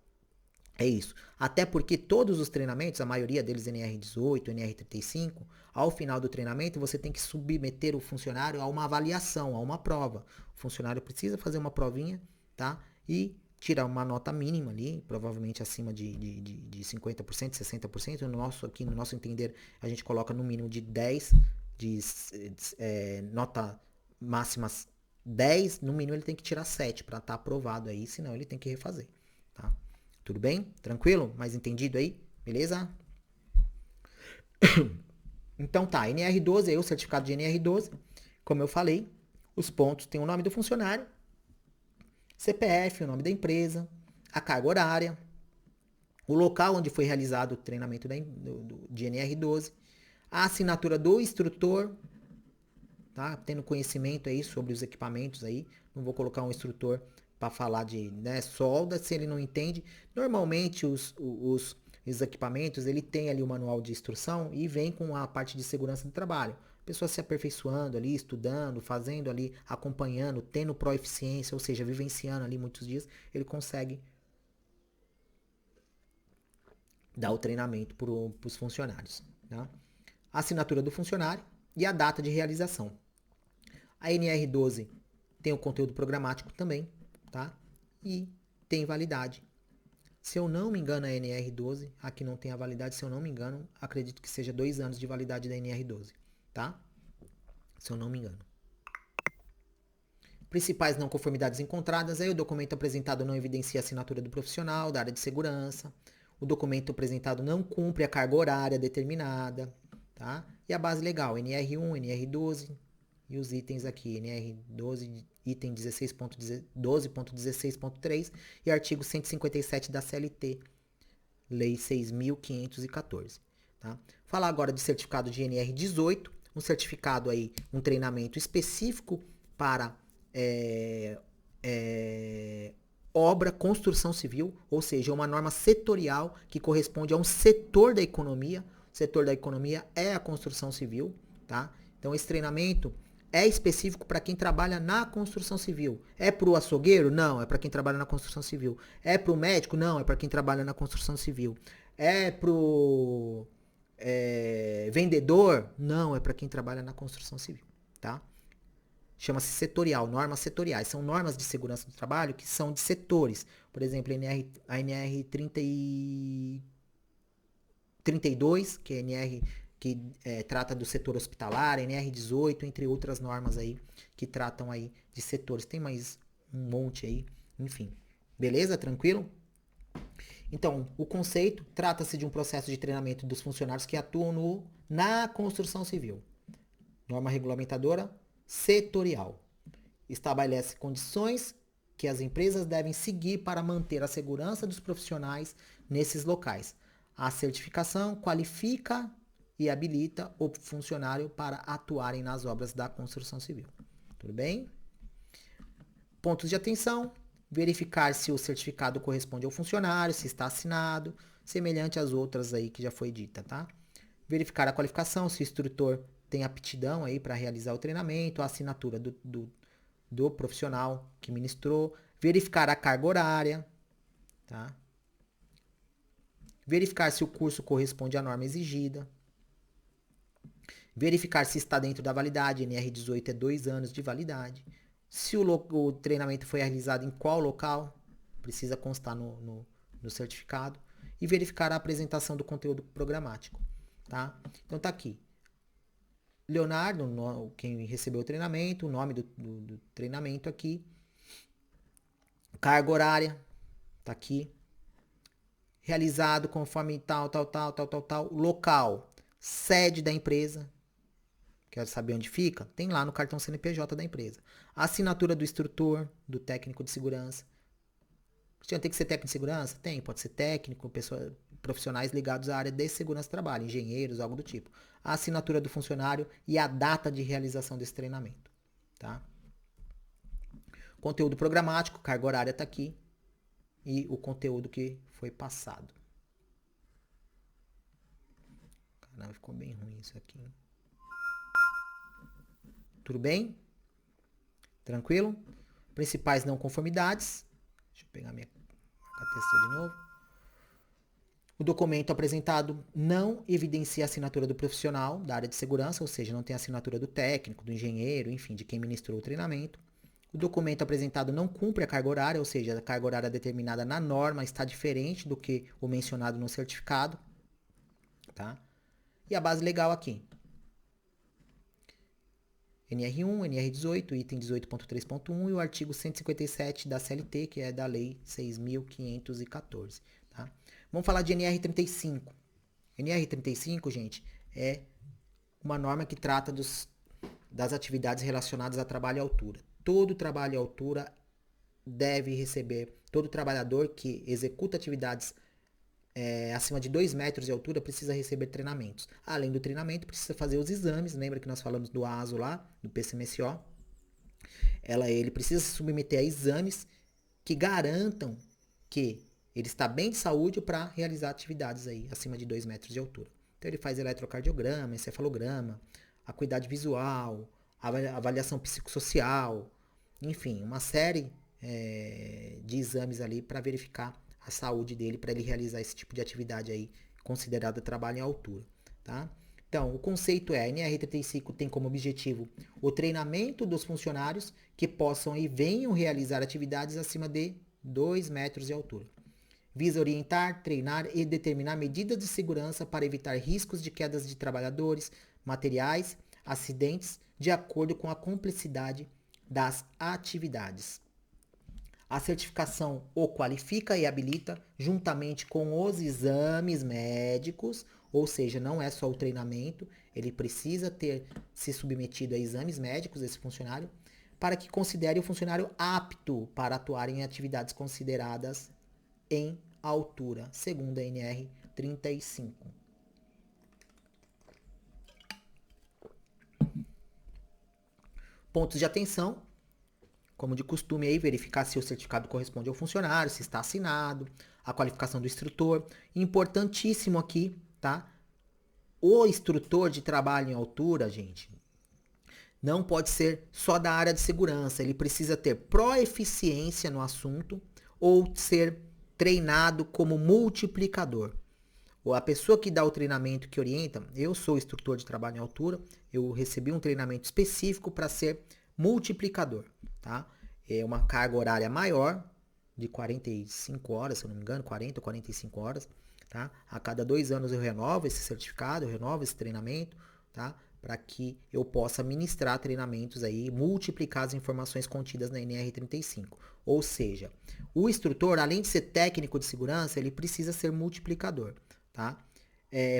É isso. Até porque todos os treinamentos, a maioria deles NR18, NR35, ao final do treinamento você tem que submeter o funcionário a uma avaliação, a uma prova. O funcionário precisa fazer uma provinha, tá? E tirar uma nota mínima ali, provavelmente acima de 50%, 60%. Aqui no nosso entender, a gente coloca no mínimo de 10, nota máxima 10, no mínimo ele tem que tirar 7 para estar aprovado aí, senão ele tem que refazer, tá? Tudo bem? Tranquilo? Mais entendido aí? Beleza? Então tá, NR12, aí o certificado de NR12, como eu falei, os pontos tem o nome do funcionário, CPF, o nome da empresa, a carga horária, o local onde foi realizado o treinamento de NR12, a assinatura do instrutor, tá? Tendo conhecimento aí sobre os equipamentos aí, não vou colocar um instrutor para falar de, né, solda, se ele não entende. Normalmente os equipamentos, ele tem ali o manual de instrução e vem com a parte de segurança do trabalho. A pessoa se aperfeiçoando ali, estudando, fazendo ali, acompanhando, tendo proeficiência, ou seja, vivenciando ali muitos dias, ele consegue dar o treinamento para os funcionários. Tá? A assinatura do funcionário e a data de realização. A NR12 tem o conteúdo programático também, tá? E tem validade. Se eu não me engano, a NR12, aqui não tem a validade, se eu não me engano, acredito que seja 2 anos de validade da NR12, tá? Se eu não me engano. Principais não conformidades encontradas, aí o documento apresentado não evidencia a assinatura do profissional da área de segurança, o documento apresentado não cumpre a carga horária determinada, tá? E a base legal, NR1, NR12 e os itens aqui, NR12, item 12.16.3 e artigo 157 da CLT, Lei 6.514. Tá? Falar agora de certificado de NR18, um certificado aí, um treinamento específico para obra, construção civil, ou seja, uma norma setorial que corresponde a um setor da economia. O setor da economia é a construção civil, tá? Então esse treinamento é específico para quem trabalha na construção civil. É para o açougueiro? Não, é para quem trabalha na construção civil. É para o médico? Não, é para quem trabalha na construção civil. É para o vendedor? Não, é para quem trabalha na construção civil, tá? Chama-se setorial, normas setoriais. São normas de segurança do trabalho que são de setores. Por exemplo, a NR 32, que é a NR que trata do setor hospitalar, NR18, entre outras normas aí que tratam aí de setores. Tem mais um monte aí, enfim. Beleza? Tranquilo? Então, o conceito trata-se de um processo de treinamento dos funcionários que atuam na construção civil. Norma regulamentadora setorial. Estabelece condições que as empresas devem seguir para manter a segurança dos profissionais nesses locais. A certificação qualifica e habilita o funcionário para atuarem nas obras da construção civil. Tudo bem? Pontos de atenção. Verificar se o certificado corresponde ao funcionário, se está assinado, semelhante às outras aí que já foi dita, tá? Verificar a qualificação, se o instrutor tem aptidão aí para realizar o treinamento, a assinatura do profissional que ministrou. verificar a carga horária, tá? Verificar se o curso corresponde à norma exigida, verificar se está dentro da validade, NR18 é 2 anos de validade, se o treinamento foi realizado em qual local, precisa constar no certificado, e verificar a apresentação do conteúdo programático, tá? Então tá aqui. Leonardo, quem recebeu o treinamento, o nome do treinamento aqui, carga horária, tá aqui, realizado conforme tal, local, sede da empresa, quer saber onde fica? Tem lá no cartão CNPJ da empresa. Assinatura do instrutor, do técnico de segurança. Tem que ser técnico de segurança? Tem, pode ser técnico, profissionais ligados à área de segurança do trabalho, engenheiros, algo do tipo. A assinatura do funcionário e a data de realização desse treinamento, tá? Conteúdo programático, carga horária tá aqui. E o conteúdo que foi passado. Caramba, ficou bem ruim isso aqui. Tudo bem? Tranquilo? Principais não conformidades. Deixa eu pegar minha texto de novo. O documento apresentado não evidencia a assinatura do profissional da área de segurança, ou seja, não tem a assinatura do técnico, do engenheiro, enfim, de quem ministrou o treinamento. O documento apresentado não cumpre a carga horária, ou seja, a carga horária determinada na norma está diferente do que o mencionado no certificado, tá? E a base legal aqui. NR1, NR18, item 18.3.1 e o artigo 157 da CLT, que é da Lei 6.514, tá? Vamos falar de NR35. NR35, gente, é uma norma que trata das atividades relacionadas a trabalho à altura. Todo trabalho à altura deve receber, todo trabalhador que executa atividades acima de 2 metros de altura precisa receber treinamentos. Além do treinamento, precisa fazer os exames. Lembra que nós falamos do ASO lá, do PCMSO? Ele precisa se submeter a exames que garantam que ele está bem de saúde para realizar atividades aí acima de 2 metros de altura. Então ele faz eletrocardiograma, encefalograma, acuidade visual, avaliação psicossocial, enfim, uma série de exames ali para verificar a saúde dele, para ele realizar esse tipo de atividade aí, considerada trabalho em altura, tá? Então, o conceito a NR35 tem como objetivo o treinamento dos funcionários que possam e venham realizar atividades acima de 2 metros de altura. Visa orientar, treinar e determinar medidas de segurança para evitar riscos de quedas de trabalhadores, materiais, acidentes, de acordo com a complexidade das atividades. A certificação o qualifica e habilita juntamente com os exames médicos, ou seja, não é só o treinamento, ele precisa ter se submetido a exames médicos, esse funcionário, para que considere o funcionário apto para atuar em atividades consideradas em altura, segundo a NR 35. Pontos de atenção. Como de costume aí, verificar se o certificado corresponde ao funcionário, se está assinado, a qualificação do instrutor. Importantíssimo aqui, tá? O instrutor de trabalho em altura, gente, não pode ser só da área de segurança. Ele precisa ter proeficiência no assunto ou ser treinado como multiplicador. Ou a pessoa que dá o treinamento, que orienta, eu sou instrutor de trabalho em altura, eu recebi um treinamento específico para ser multiplicador, tá? É uma carga horária maior, de 45 horas, se eu não me engano, 40 ou 45 horas, tá? A cada 2 anos eu renovo esse certificado, eu renovo esse treinamento, tá? Para que eu possa ministrar treinamentos aí, multiplicar as informações contidas na NR35. Ou seja, o instrutor, além de ser técnico de segurança, ele precisa ser multiplicador, tá?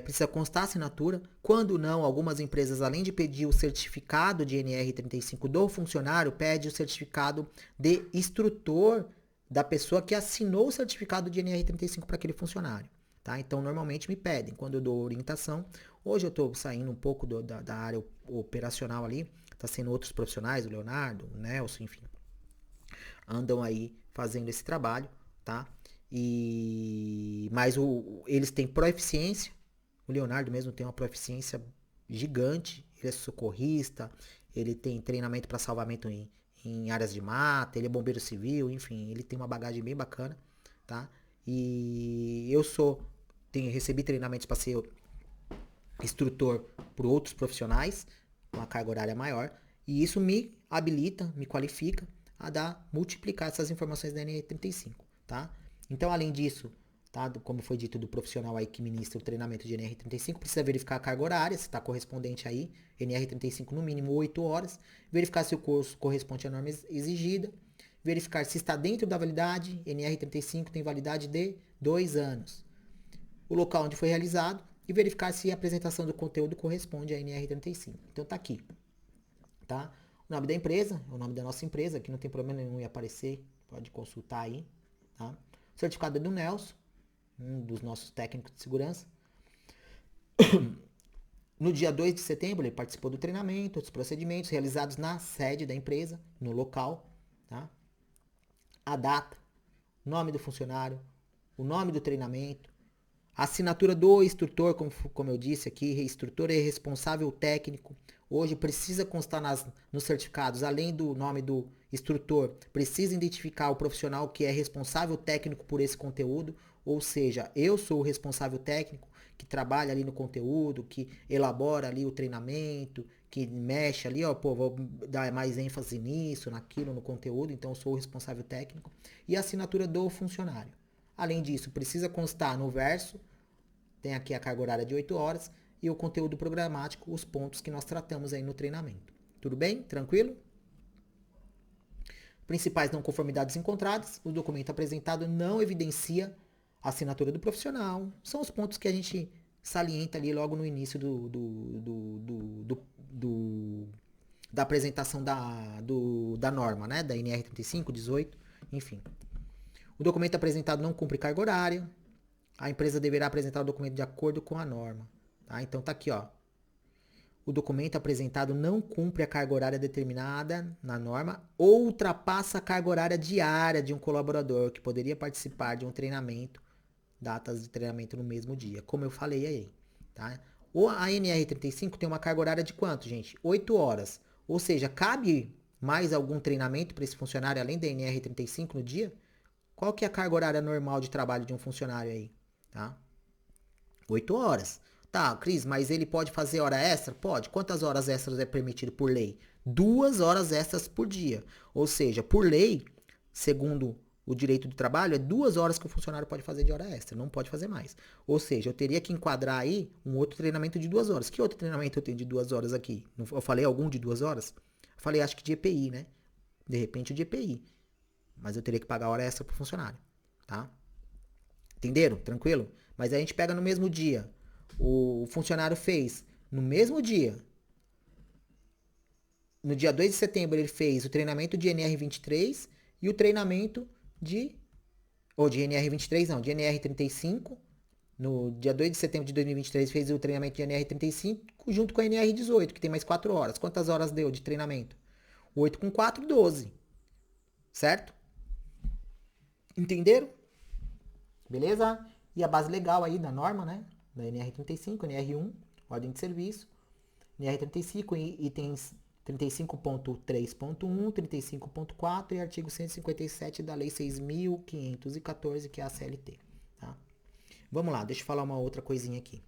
Precisa constar a assinatura. Quando não, algumas empresas, além de pedir o certificado de NR35 do funcionário, pede o certificado de instrutor da pessoa que assinou o certificado de NR35 para aquele funcionário, tá? Então, normalmente me pedem, quando eu dou orientação. Hoje eu estou saindo um pouco da área operacional ali, tá sendo outros profissionais, o Leonardo, o Nelson, enfim, andam aí fazendo esse trabalho, tá? Mas eles têm proeficiência. O Leonardo mesmo tem uma proeficiência gigante. Ele é socorrista, ele tem treinamento para salvamento em em áreas de mata, ele é bombeiro civil, enfim, ele tem uma bagagem bem bacana, tá? E eu recebi treinamentos para ser instrutor por outros profissionais, com uma carga horária maior, e isso me habilita, me qualifica a multiplicar essas informações da NR35, tá? Então, além disso, tá, como foi dito do profissional aí que ministra o treinamento de NR35, precisa verificar a carga horária, se está correspondente aí, NR35 no mínimo 8 horas, verificar se o curso corresponde à norma exigida, verificar se está dentro da validade, NR35 tem validade de 2 anos, o local onde foi realizado e verificar se a apresentação do conteúdo corresponde à NR35. Então tá aqui, tá? O nome da empresa, o nome da nossa empresa, aqui não tem problema nenhum em aparecer, pode consultar aí, tá? O certificado é do Nelson, um dos nossos técnicos de segurança. No dia 2 de setembro, ele participou do treinamento, dos procedimentos realizados na sede da empresa, no local, tá? A data, nome do funcionário, o nome do treinamento, a assinatura do instrutor, como eu disse aqui, instrutor é responsável técnico. Hoje precisa constar nos certificados, além do nome do instrutor, precisa identificar o profissional que é responsável técnico por esse conteúdo. Ou seja, eu sou o responsável técnico que trabalha ali no conteúdo, que elabora ali o treinamento, que mexe ali, ó, pô, vou dar mais ênfase nisso, naquilo, no conteúdo. Então eu sou o responsável técnico. E a assinatura do funcionário. Além disso, precisa constar no verso, tem aqui a carga horária de 8 horas, e o conteúdo programático, os pontos que nós tratamos aí no treinamento. Tudo bem? Tranquilo? Principais não conformidades encontradas, o documento apresentado não evidencia a assinatura do profissional. São os pontos que a gente salienta ali logo no início da apresentação da norma, né? Da NR 35, 18, enfim. O documento apresentado não cumpre carga horária. A empresa deverá apresentar o documento de acordo com a norma. Tá? Então tá aqui, ó. O documento apresentado não cumpre a carga horária determinada na norma ou ultrapassa a carga horária diária de um colaborador que poderia participar de um treinamento, datas de treinamento no mesmo dia, como eu falei aí. Tá? A NR35 tem uma carga horária de quanto, gente? 8 horas. Ou seja, cabe mais algum treinamento para esse funcionário além da NR35 no dia? Qual que é a carga horária normal de trabalho de um funcionário aí? Tá? 8 horas. Tá, Cris, mas ele pode fazer hora extra? Pode. Quantas horas extras é permitido por lei? 2 horas extras por dia. Ou seja, por lei, segundo o direito do trabalho, é 2 horas que o funcionário pode fazer de hora extra. Não pode fazer mais. Ou seja, eu teria que enquadrar aí um outro treinamento de 2 horas. Que outro treinamento eu tenho de 2 horas aqui? Eu falei algum de 2 horas? Eu falei, acho que de EPI, né? De repente o de EPI. Mas eu teria que pagar hora extra pro funcionário, tá? Entenderam? Tranquilo? Mas aí a gente pega no mesmo dia. O funcionário fez no mesmo dia. No dia 2 de setembro ele fez o treinamento de NR23 e o treinamento de... Ou de NR23 não, de NR35. No dia 2 de setembro de 2023 fez o treinamento de NR35 junto com a NR18, que tem mais 4 horas. Quantas horas deu de treinamento? 8 com 4, 12. Certo? Entenderam? Beleza? E a base legal aí da norma, né? Da NR35, NR1, ordem de serviço. NR35, itens 35.3.1, 35.4 e artigo 157 da Lei 6.514, que é a CLT. Tá? Vamos lá, deixa eu falar uma outra coisinha aqui.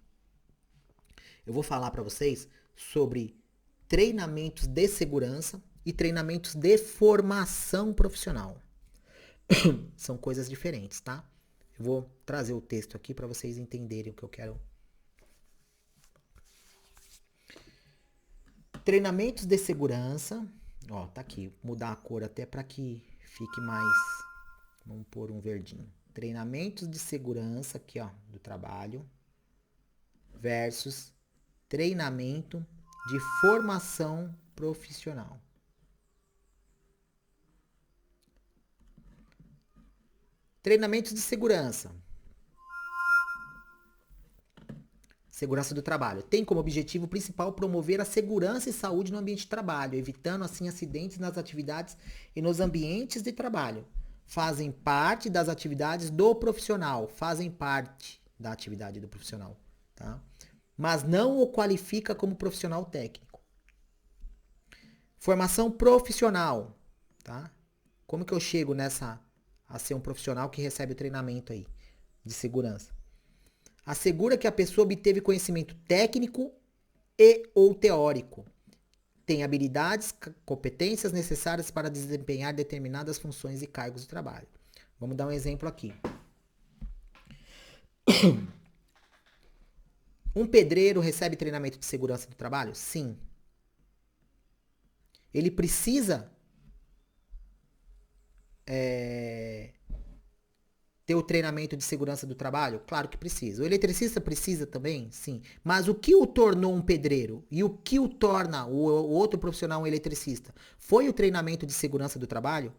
Eu vou falar para vocês sobre treinamentos de segurança e treinamentos de formação profissional. São coisas diferentes, tá? Eu vou trazer o texto aqui para vocês entenderem o que eu quero. Treinamentos de segurança. Ó, tá aqui. Mudar a cor até para que fique mais... Vamos pôr um verdinho. Treinamentos de segurança, aqui ó, do trabalho. Versus treinamento de formação profissional. Treinamentos de segurança. Segurança do trabalho. Tem como objetivo principal promover a segurança e saúde no ambiente de trabalho, evitando assim acidentes nas atividades e nos ambientes de trabalho. Fazem parte das atividades do profissional. Fazem parte da atividade do profissional. Tá? Mas não o qualifica como profissional técnico. Formação profissional. tá? Como que eu chego a ser um profissional que recebe o treinamento aí de segurança? Assegura que a pessoa obteve conhecimento técnico e ou teórico. Tem habilidades, competências necessárias para desempenhar determinadas funções e cargos de trabalho. Vamos dar um exemplo aqui. Um pedreiro recebe treinamento de segurança do trabalho? Sim. Ele precisa ter o treinamento de segurança do trabalho? Claro que precisa. O eletricista precisa também? Sim. Mas o que o tornou um pedreiro e o que o torna o outro profissional um eletricista? Foi o treinamento de segurança do trabalho?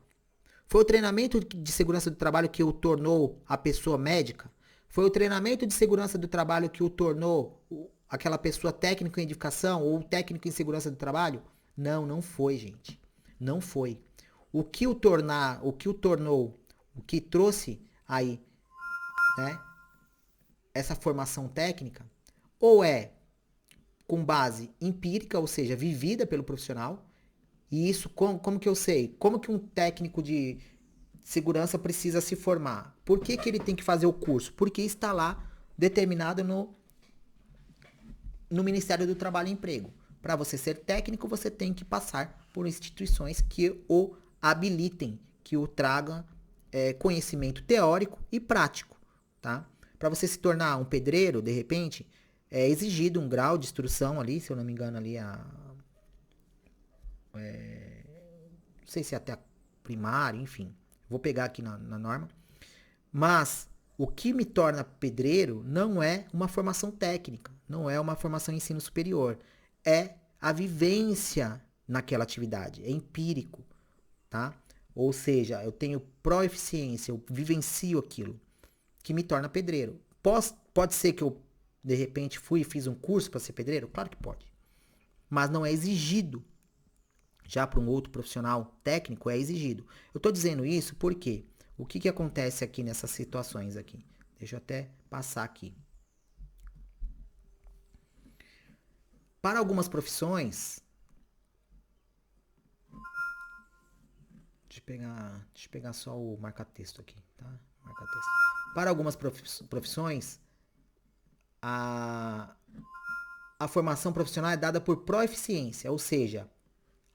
Foi o treinamento de segurança do trabalho que o tornou a pessoa médica? Foi o treinamento de segurança do trabalho que o tornou aquela pessoa técnico em edificação ou técnico em segurança do trabalho? Não, não foi, gente. Não foi. O que o tornou, o que trouxe aí, né, essa formação técnica, ou é com base empírica, ou seja, vivida pelo profissional, e isso como que eu sei? Como que um técnico de segurança precisa se formar? Por que que ele tem que fazer o curso? Porque está lá determinado no Ministério do Trabalho e Emprego. Para você ser técnico, você tem que passar por instituições que o habilitem, que o tragam conhecimento teórico e prático, tá? Para você se tornar um pedreiro, de repente, é exigido um grau de instrução ali, se eu não me engano ali não sei se é até a primária, enfim. Vou pegar aqui na norma. Mas o que me torna pedreiro não é uma formação técnica, não é uma formação em ensino superior. É a vivência naquela atividade, é empírico, tá? Ou seja, eu tenho proeficiência, eu vivencio aquilo, que me torna pedreiro. Pode ser que eu, de repente, fui e fiz um curso para ser pedreiro? Claro que pode. Mas não é exigido. Já para um outro profissional técnico é exigido. Eu estou dizendo isso porque o que acontece aqui nessas situações aqui? Deixa eu até passar aqui. Para algumas profissões, deixa eu pegar só o marca-texto aqui, tá? Marca-texto. Para algumas profissões, a formação profissional é dada por proeficiência, ou seja,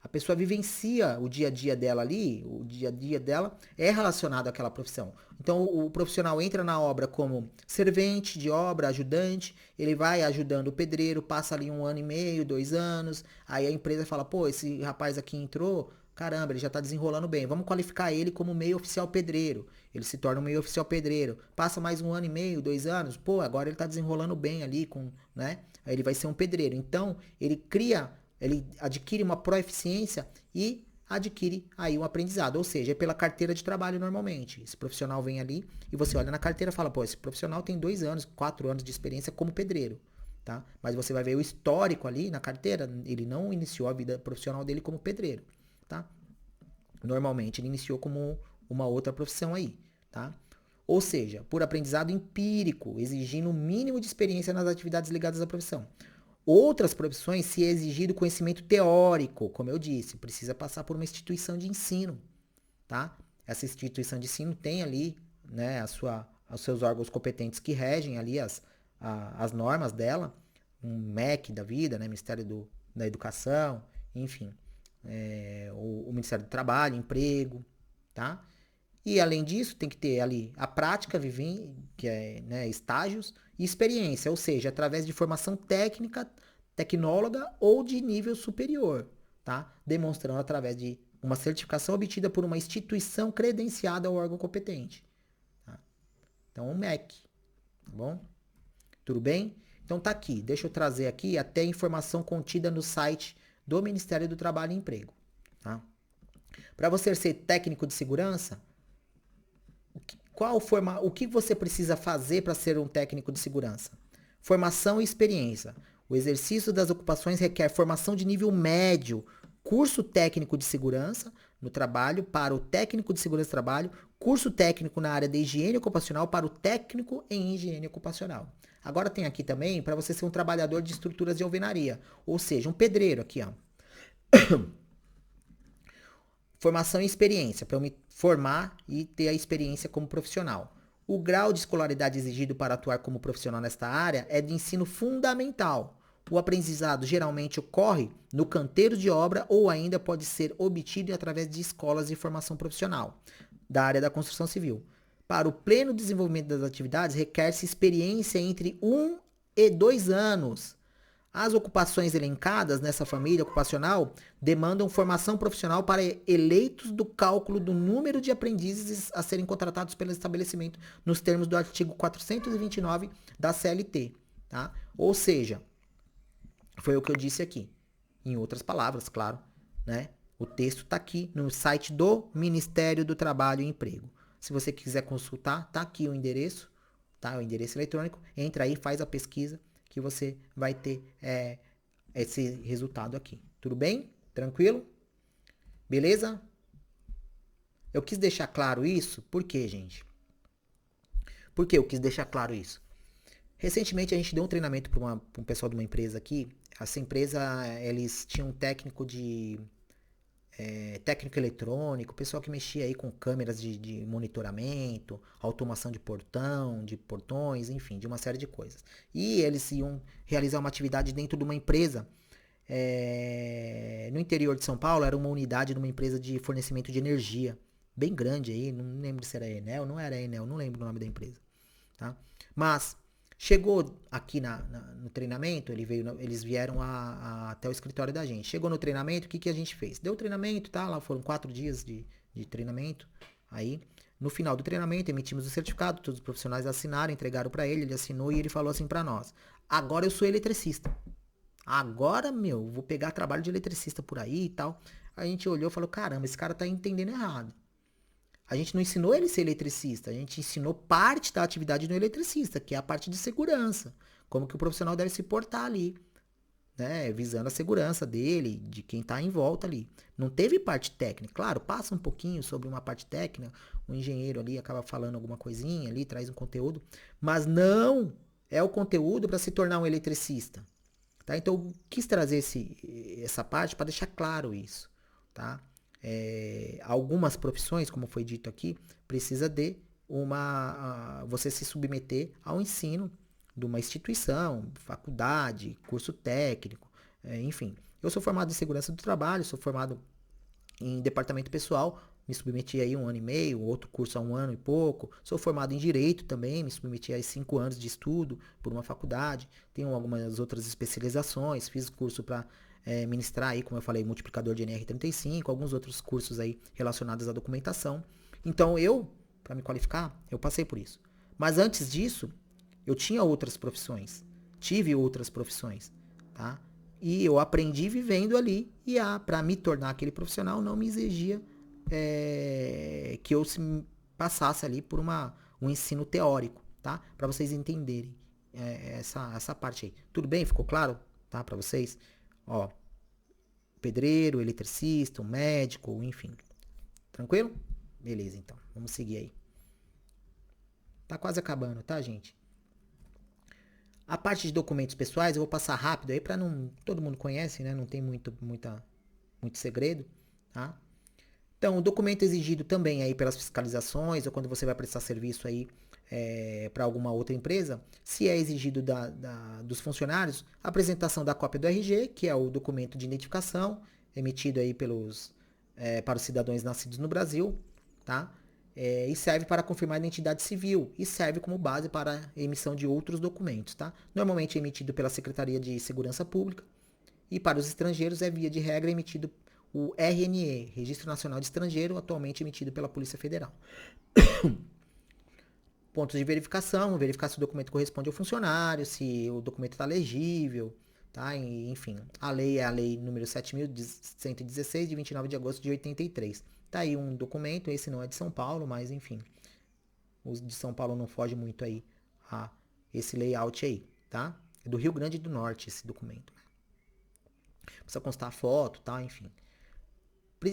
a pessoa vivencia o dia a dia dela ali, o dia a dia dela é relacionado àquela profissão. Então o profissional entra na obra como servente de obra, ajudante, ele vai ajudando o pedreiro, passa ali 1 ano e meio, 2 anos, aí a empresa fala, pô, esse rapaz aqui entrou, caramba, ele já tá desenrolando bem, vamos qualificar ele como meio oficial pedreiro. Ele se torna um meio oficial pedreiro, passa mais 1 ano e meio, 2 anos, pô, agora ele tá desenrolando bem ali, né? Aí ele vai ser um pedreiro. Então ele adquire uma proeficiência e adquire aí um aprendizado, ou seja, é pela carteira de trabalho normalmente. Esse profissional vem ali e você olha na carteira e fala, pô, esse profissional tem 2 anos, 4 anos de experiência como pedreiro, tá? Mas você vai ver o histórico ali na carteira, ele não iniciou a vida profissional dele como pedreiro, tá? Normalmente ele iniciou como uma outra profissão aí, tá? Ou seja, por aprendizado empírico, exigindo o mínimo de experiência nas atividades ligadas à profissão. Outras profissões, se é exigido conhecimento teórico, como eu disse, precisa passar por uma instituição de ensino, tá? Essa instituição de ensino tem ali, né, os seus órgãos competentes que regem ali as normas dela, um MEC da vida, né, Ministério da Educação, enfim, o Ministério do Trabalho, Emprego, tá? E além disso, tem que ter ali a prática, que é, né, estágios, e experiência, ou seja, através de formação técnica, tecnóloga ou de nível superior, tá? Demonstrando através de uma certificação obtida por uma instituição credenciada ao órgão competente. Tá? Então, o MEC, tá bom? Tudo bem? Então tá aqui, deixa eu trazer aqui até a informação contida no site do Ministério do Trabalho e Emprego, tá? Para você ser técnico de segurança, o que você precisa fazer para ser um técnico de segurança? Formação e experiência. O exercício das ocupações requer formação de nível médio, curso técnico de segurança no trabalho para o técnico de segurança do trabalho, curso técnico na área de higiene ocupacional para o técnico em higiene ocupacional. Agora tem aqui também para você ser um trabalhador de estruturas de alvenaria, ou seja, um pedreiro aqui, ó. Formação e experiência, para eu me formar e ter a experiência como profissional. O grau de escolaridade exigido para atuar como profissional nesta área é de ensino fundamental. O aprendizado geralmente ocorre no canteiro de obra ou ainda pode ser obtido através de escolas de formação profissional da área da construção civil. Para o pleno desenvolvimento das atividades, requer-se experiência entre 1 e 2 anos. As ocupações elencadas nessa família ocupacional demandam formação profissional para eleitos do cálculo do número de aprendizes a serem contratados pelo estabelecimento nos termos do artigo 429 da CLT. Tá? Ou seja, foi o que eu disse aqui. Em outras palavras, claro, né? O texto está aqui no site do Ministério do Trabalho e Emprego. Se você quiser consultar, tá aqui o endereço, tá? O endereço eletrônico. Entra aí, faz a pesquisa que você vai ter esse resultado aqui. Tudo bem? Tranquilo? Beleza? Eu quis deixar claro isso, por quê, gente? Por que eu quis deixar claro isso? Recentemente a gente deu um treinamento para um pessoal de uma empresa aqui. Essa empresa, eles tinham um técnico técnico eletrônico, pessoal que mexia aí com câmeras de monitoramento, automação de portão, de portões, enfim, de uma série de coisas. E eles iam realizar uma atividade dentro de uma empresa no interior de São Paulo, era uma unidade de uma empresa de fornecimento de energia, bem grande aí, não lembro se era Enel, não era Enel, não lembro o nome da empresa, tá? Mas chegou aqui no treinamento, eles vieram até o escritório da gente. Chegou no treinamento, o que a gente fez? Deu treinamento, tá? Lá foram 4 dias de treinamento. Aí, no final do treinamento, emitimos o certificado, todos os profissionais assinaram, entregaram para ele assinou e ele falou assim para nós: agora eu sou eletricista. Agora, vou pegar trabalho de eletricista por aí e tal. A gente olhou e falou: caramba, esse cara tá entendendo errado. A gente não ensinou ele a ser eletricista, a gente ensinou parte da atividade do eletricista, que é a parte de segurança. Como que o profissional deve se portar ali, né? Visando a segurança dele, de quem está em volta ali. Não teve parte técnica. Claro, passa um pouquinho sobre uma parte técnica, o engenheiro ali acaba falando alguma coisinha ali, traz um conteúdo, mas não é o conteúdo para se tornar um eletricista. Tá? Então, eu quis trazer essa parte para deixar claro isso, tá? Algumas profissões, como foi dito aqui, precisa de você se submeter ao ensino de uma instituição, faculdade, curso técnico, enfim. Eu sou formado em segurança do trabalho, sou formado em departamento pessoal, me submeti aí 1 ano e meio, outro curso há 1 ano e pouco. Sou formado em direito também, me submeti a 5 anos de estudo por uma faculdade. Tenho algumas outras especializações, fiz curso para ministrar aí, como eu falei, multiplicador de NR35, alguns outros cursos aí relacionados à documentação. Então para me qualificar, eu passei por isso. Mas antes disso, eu tinha outras profissões, tive outras profissões, tá? E eu aprendi vivendo ali e para me tornar aquele profissional não me exigia que eu passasse ali por um ensino teórico, tá? Para vocês entenderem essa parte aí. Tudo bem? Ficou claro? Tá? Para vocês? Ó, pedreiro, eletricista, um médico, enfim. Tranquilo? Beleza, então. Vamos seguir aí. Tá quase acabando, tá, gente? A parte de documentos pessoais eu vou passar rápido aí para não... Todo mundo conhece, né? Não tem muito segredo, tá? Então, o documento exigido também aí pelas fiscalizações ou quando você vai prestar serviço aí para alguma outra empresa, se é exigido dos funcionários, a apresentação da cópia do RG, que é o documento de identificação emitido aí para os cidadãos nascidos no Brasil, tá? E serve para confirmar a identidade civil e serve como base para a emissão de outros documentos, tá? Normalmente é emitido pela Secretaria de Segurança Pública e para os estrangeiros é via de regra emitido o RNE, Registro Nacional de Estrangeiro, atualmente emitido pela Polícia Federal. Pontos de verificação, verificar se o documento corresponde ao funcionário, se o documento está legível, tá? E, enfim, a lei é a lei número 7.116, de 29 de agosto de 83. Tá aí um documento, esse não é de São Paulo, mas enfim, o de São Paulo não foge muito aí a esse layout aí, tá? É do Rio Grande do Norte esse documento. Precisa constar a foto, tá? Enfim.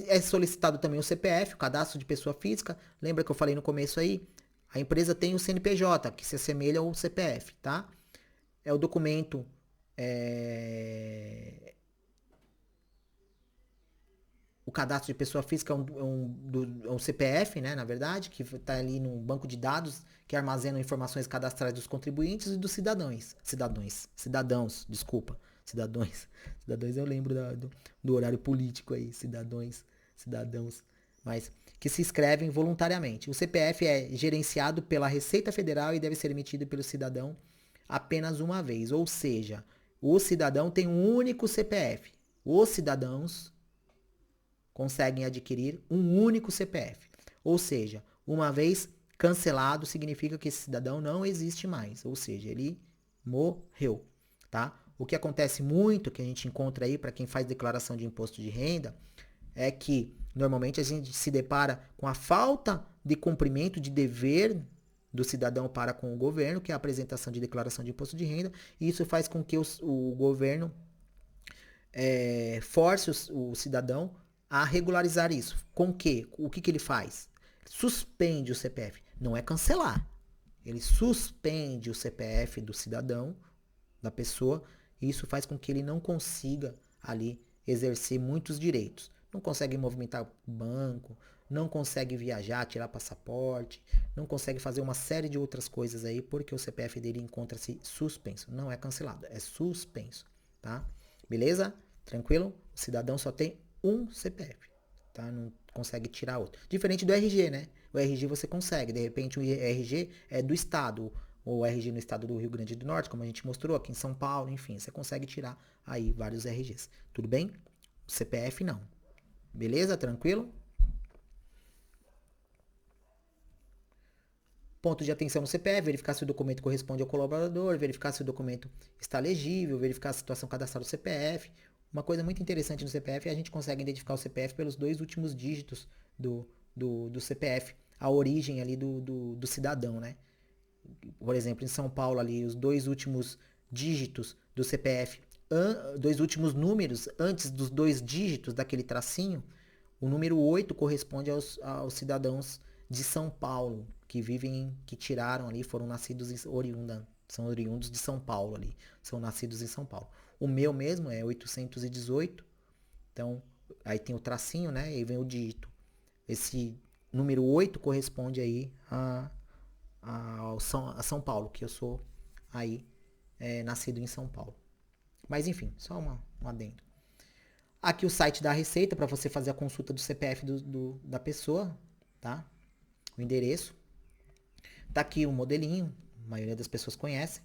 É solicitado também o CPF, o cadastro de pessoa física. Lembra que eu falei no começo aí? A empresa tem o CNPJ, que se assemelha ao CPF, tá? É o documento o cadastro de pessoa física é um CPF, né, na verdade, que está ali no banco de dados que armazena informações cadastrais dos contribuintes e dos cidadãos, desculpa, cidadãos eu lembro do horário político aí, cidadãos, mas que se inscrevem voluntariamente. O CPF é gerenciado pela Receita Federal e deve ser emitido pelo cidadão apenas uma vez, ou seja, o cidadão tem um único CPF. Os cidadãos conseguem adquirir um único CPF. Ou seja, uma vez cancelado, significa que esse cidadão não existe mais. Ou seja, ele morreu, tá? O que acontece muito, que a gente encontra aí para quem faz declaração de imposto de renda, é que normalmente a gente se depara com a falta de cumprimento de dever do cidadão para com o governo, que é a apresentação de declaração de imposto de renda, e isso faz com que o governo force o cidadão a regularizar isso. Com que? O que ele faz? Suspende o CPF. Não é cancelar. Ele suspende o CPF do cidadão, da pessoa, e isso faz com que ele não consiga ali exercer muitos direitos. Não consegue movimentar banco, não consegue viajar, tirar passaporte, não consegue fazer uma série de outras coisas aí, porque o CPF dele encontra-se suspenso. Não é cancelado, é suspenso, tá? Beleza? Tranquilo? O cidadão só tem um CPF, tá? Não consegue tirar outro. Diferente do RG, né? O RG você consegue, de repente o RG é do estado, ou RG no estado do Rio Grande do Norte, como a gente mostrou, aqui em São Paulo, enfim, você consegue tirar aí vários RGs. Tudo bem? O CPF não. Beleza? Tranquilo? Ponto de atenção no CPF, verificar se o documento corresponde ao colaborador, verificar se o documento está legível, verificar a situação cadastral do CPF. Uma coisa muito interessante no CPF é a gente consegue identificar o CPF pelos 2 últimos dígitos do CPF, a origem ali do cidadão, né? Por exemplo, em São Paulo ali, os 2 últimos dígitos do CPF, 2 últimos números antes dos 2 dígitos daquele tracinho, o número 8 corresponde aos cidadãos de São Paulo, que vivem, que tiraram ali, foram nascidos são oriundos de São Paulo ali, são nascidos em São Paulo. O meu mesmo é 818, então aí tem o tracinho, né, e aí vem o dígito. Esse número 8 corresponde aí a São Paulo, que eu sou aí nascido em São Paulo. Mas enfim, só um adendo. Aqui o site da Receita para você fazer a consulta do CPF da pessoa, tá? O endereço. Tá aqui o modelinho, a maioria das pessoas conhece.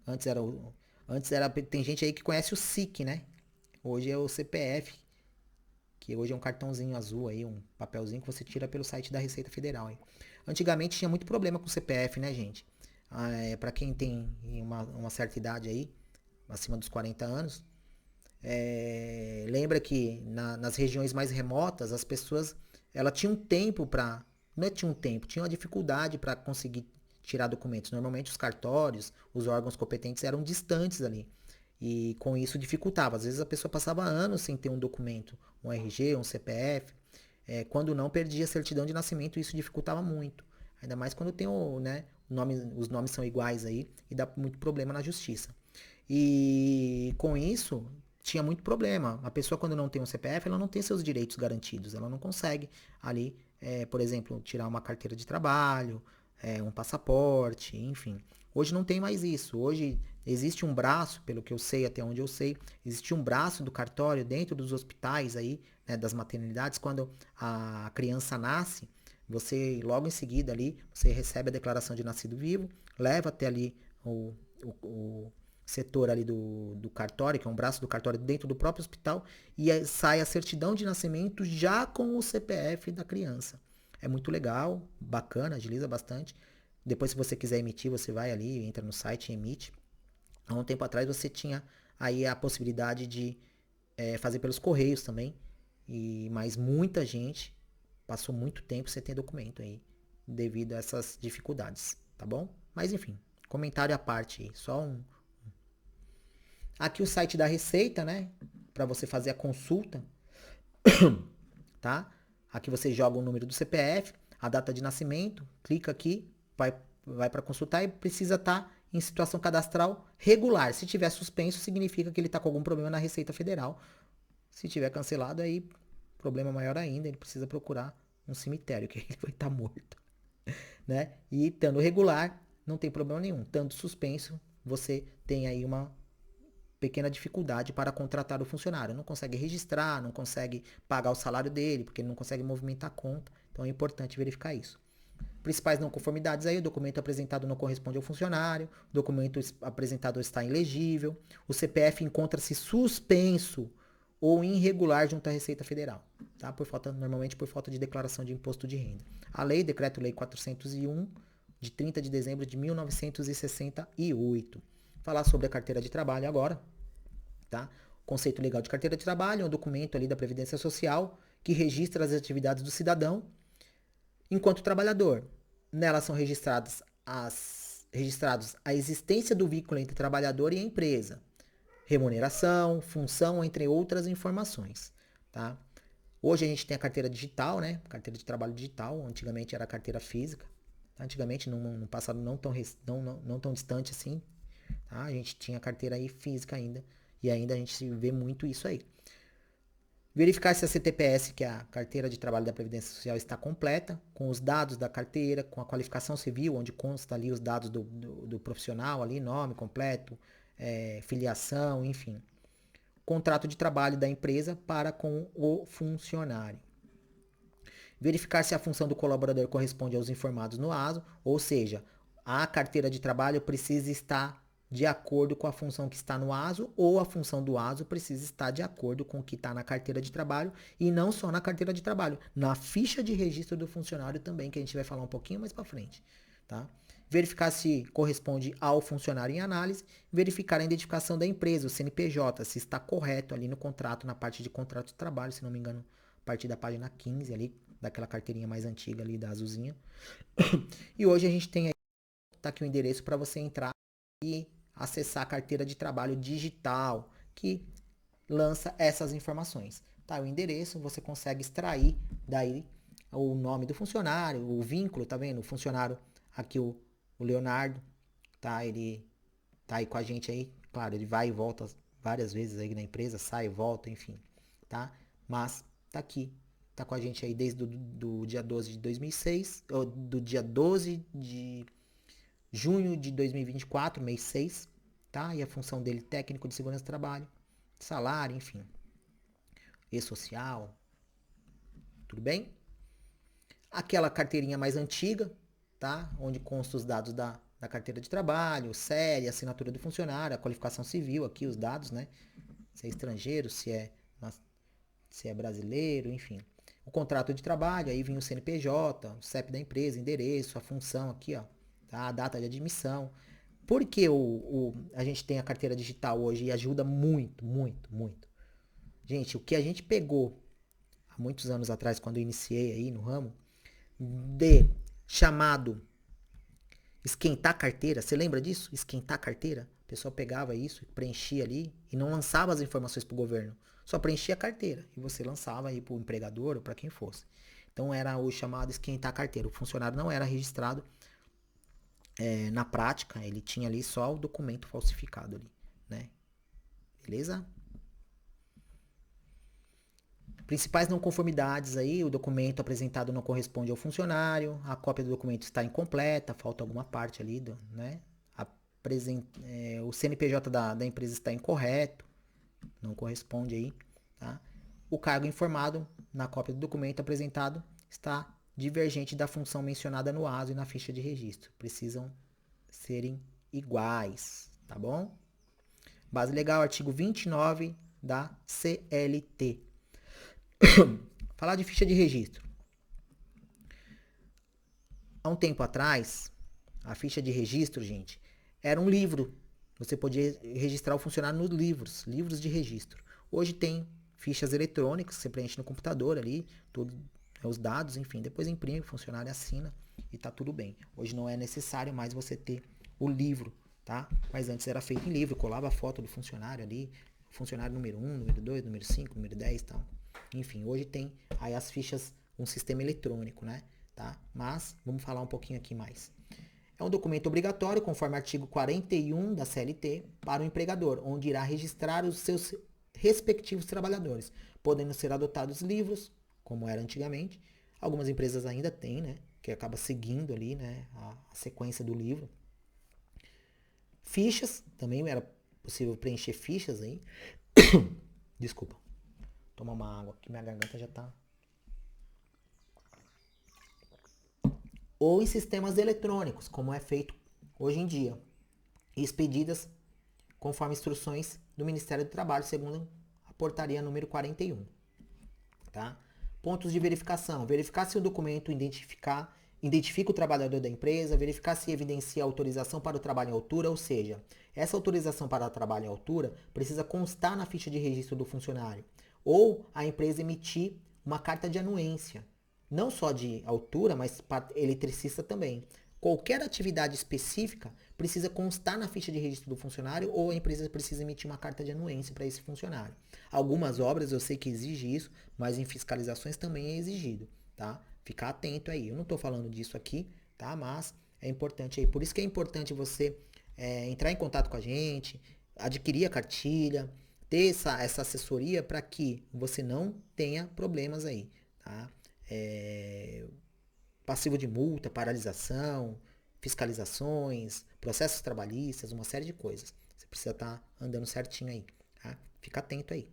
Antes era tem gente aí que conhece o SIC, né? Hoje é o CPF, que hoje é um cartãozinho azul aí, um papelzinho que você tira pelo site da Receita Federal aí. Antigamente tinha muito problema com o CPF, né, gente? Para quem tem uma certa idade aí, acima dos 40 anos, lembra que nas regiões mais remotas as pessoas tinham tempo para, não é tinha um tempo, tinha uma dificuldade para conseguir tirar documentos. Normalmente os cartórios, os órgãos competentes eram distantes ali e com isso dificultava. Às vezes a pessoa passava anos sem ter um documento, um RG, um CPF, quando não perdia a certidão de nascimento, isso dificultava muito. Ainda mais quando tem os nomes são iguais aí e dá muito problema na justiça. E com isso tinha muito problema. A pessoa quando não tem um CPF, ela não tem seus direitos garantidos. Ela não consegue ali, por exemplo, tirar uma carteira de trabalho, um passaporte, enfim. Hoje não tem mais isso. Hoje existe um braço, pelo que eu sei, até onde eu sei, existe um braço do cartório dentro dos hospitais aí, né, das maternidades, quando a criança nasce, você logo em seguida ali, você recebe a declaração de nascido vivo, leva até ali o setor ali do cartório, que é um braço do cartório dentro do próprio hospital, e aí sai a certidão de nascimento já com o CPF da criança. É muito legal, bacana, agiliza bastante. Depois, se você quiser emitir, você vai ali, entra no site e emite. Há um tempo atrás você tinha aí a possibilidade de fazer pelos correios também, mas muita gente passou muito tempo sem ter documento aí, devido a essas dificuldades, tá bom? Mas enfim, comentário à parte aí, só um. Aqui o site da Receita, né? Para você fazer a consulta, tá? Aqui você joga o número do CPF, a data de nascimento, clica aqui, vai para consultar e precisa estar em situação cadastral regular. Se tiver suspenso, significa que ele está com algum problema na Receita Federal. Se tiver cancelado, aí Problema maior ainda, ele precisa procurar um cemitério, que ele vai estar morto, né? E estando regular, não tem problema nenhum. Estando suspenso, você tem aí uma pequena dificuldade para contratar o funcionário. Não consegue registrar, não consegue pagar o salário dele, porque ele não consegue movimentar a conta. Então é importante verificar isso. Principais não conformidades aí, o documento apresentado não corresponde ao funcionário, o documento apresentado está ilegível, o CPF encontra-se suspenso ou irregular junto à Receita Federal, tá? Normalmente por falta de declaração de imposto de renda. A lei, Decreto-Lei 401, de 30 de dezembro de 1968. Falar sobre a carteira de trabalho agora, tá? O conceito legal de carteira de trabalho é um documento ali da Previdência Social que registra as atividades do cidadão enquanto trabalhador. Nela são registrados a existência do vínculo entre trabalhador e a empresa, remuneração, função, entre outras informações, tá? Hoje a gente tem a carteira digital, né? Carteira de trabalho digital. Antigamente era a carteira física. Antigamente, num passado não tão distante assim, tá? A gente tinha a carteira aí física ainda. E ainda a gente vê muito isso aí. Verificar se a CTPS, que é a Carteira de Trabalho da Previdência Social, está completa, com os dados da carteira, com a qualificação civil, onde consta ali os dados do profissional, ali, nome completo, filiação, enfim. Contrato de trabalho da empresa para com o funcionário. Verificar se a função do colaborador corresponde aos informados no ASO, ou seja, a carteira de trabalho precisa estar de acordo com a função que está no ASO, ou a função do ASO precisa estar de acordo com o que está na carteira de trabalho, e não só na carteira de trabalho, na ficha de registro do funcionário também, que a gente vai falar um pouquinho mais para frente, tá? Verificar se corresponde ao funcionário em análise, verificar a identificação da empresa, o CNPJ, se está correto ali no contrato, na parte de contrato de trabalho, se não me engano, a partir da página 15 ali, daquela carteirinha mais antiga ali da azulzinha. E hoje a gente tem aí, tá aqui o endereço para você entrar e acessar a carteira de trabalho digital, que lança essas informações. Tá, o endereço, você consegue extrair daí o nome do funcionário, o vínculo, tá vendo? O funcionário, aqui o Leonardo, tá? Ele tá aí com a gente aí, claro, ele vai e volta várias vezes aí na empresa, sai e volta, enfim, tá? Mas tá aqui, tá com a gente aí desde do dia 12 de 2006, ou do dia 12 de junho de 2024, mês 6, tá? E a função dele, técnico de segurança do trabalho, salário, enfim, e-social, tudo bem? Aquela carteirinha mais antiga, tá? Onde consta os dados da carteira de trabalho, série, assinatura do funcionário, a qualificação civil, aqui os dados, né? Se é estrangeiro, se é brasileiro, enfim. O contrato de trabalho, aí vem o CNPJ, o CEP da empresa, endereço, a função aqui, ó, tá? A data de admissão. Por que a gente tem a carteira digital hoje e ajuda muito, muito, muito? Gente, o que a gente pegou há muitos anos atrás, quando eu iniciei aí no ramo, de chamado esquentar carteira, você lembra disso? Esquentar carteira? O pessoal pegava isso, preenchia ali e não lançava as informações para o governo. Só preenchia a carteira e você lançava aí para o empregador ou para quem fosse. Então era o chamado esquentar carteira. O funcionário não era registrado na prática, ele tinha ali só o documento falsificado ali, né? Beleza? Principais não conformidades aí, o documento apresentado não corresponde ao funcionário, a cópia do documento está incompleta, falta alguma parte ali, né? O CNPJ da empresa está incorreto, não corresponde aí, tá? O cargo informado na cópia do documento apresentado está divergente da função mencionada no ASO e na ficha de registro. Precisam serem iguais, tá bom? Base legal, artigo 29 da CLT. Falar de ficha de registro. Há um tempo atrás, a ficha de registro, gente, era um livro. Você podia registrar o funcionário nos livros de registro. Hoje tem fichas eletrônicas, você preenche no computador ali, todos os dados, enfim, depois imprime, o funcionário assina e tá tudo bem. Hoje não é necessário mais você ter o livro, tá? Mas antes era feito em livro, colava a foto do funcionário ali, funcionário número 1, número 2, número 5, número 10 e tal. Enfim, hoje tem aí as fichas, um sistema eletrônico, né? Tá? Mas vamos falar um pouquinho aqui mais. É um documento obrigatório, conforme artigo 41 da CLT, para o empregador, onde irá registrar os seus respectivos trabalhadores, podendo ser adotados livros, como era antigamente. Algumas empresas ainda têm, né? Que acaba seguindo ali, né? A sequência do livro. Fichas, também era possível preencher fichas aí. Desculpa. Tomar uma água, que minha garganta já tá. Ou em sistemas eletrônicos, como é feito hoje em dia. E expedidas conforme instruções do Ministério do Trabalho, segundo a portaria número 41. Tá? Pontos de verificação. Verificar se o documento identifica o trabalhador da empresa, verificar se evidencia a autorização para o trabalho em altura, ou seja, essa autorização para o trabalho em altura precisa constar na ficha de registro do funcionário. Ou a empresa emitir uma carta de anuência, não só de altura, mas para eletricista também. Qualquer atividade específica precisa constar na ficha de registro do funcionário ou a empresa precisa emitir uma carta de anuência para esse funcionário. Algumas obras eu sei que exige isso, mas em fiscalizações também é exigido, tá? Ficar atento aí. Eu não estou falando disso aqui, tá? Mas é importante aí. Por isso que é importante você entrar em contato com a gente, adquirir a cartilha, ter essa assessoria para que você não tenha problemas aí, tá? Passivo de multa, paralisação, fiscalizações, processos trabalhistas, uma série de coisas. Você precisa estar andando certinho aí, tá? Fica atento aí.